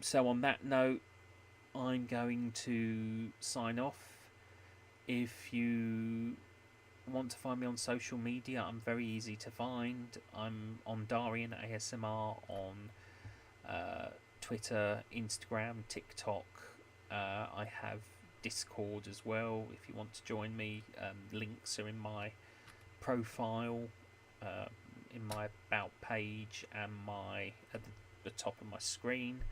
So on that note, I'm going to sign off. If you want to find me on social media, I'm very easy to find. I'm on Darian ASMR on Twitter, Instagram, TikTok. I have Discord as well if you want to join me. Links are in my profile, in my about page, and at the top of my screen.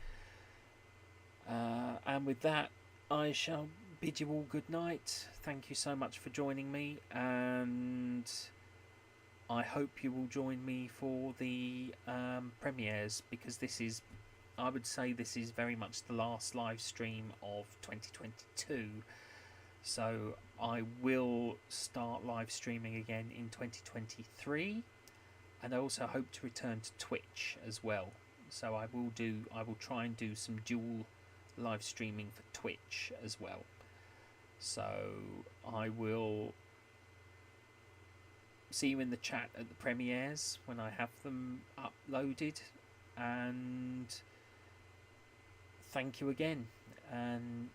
And with that, I shall bid you all good night. Thank you so much for joining me, and I hope you will join me for the premieres, because I would say this is very much the last live stream of 2022. So I will start live streaming again in 2023, and I also hope to return to Twitch as well. So I will try and do some dual live streaming for Twitch as well. So I will see you in the chat at the premieres when I have them uploaded, and thank you again. And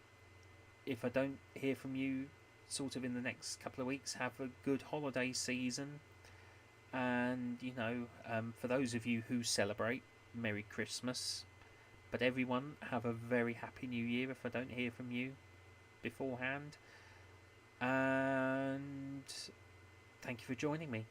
if I don't hear from you sort of in the next couple of weeks, have a good holiday season, you know, for those of you who celebrate, Merry Christmas. But everyone, have a very happy New Year if I don't hear from you beforehand. And thank you for joining me.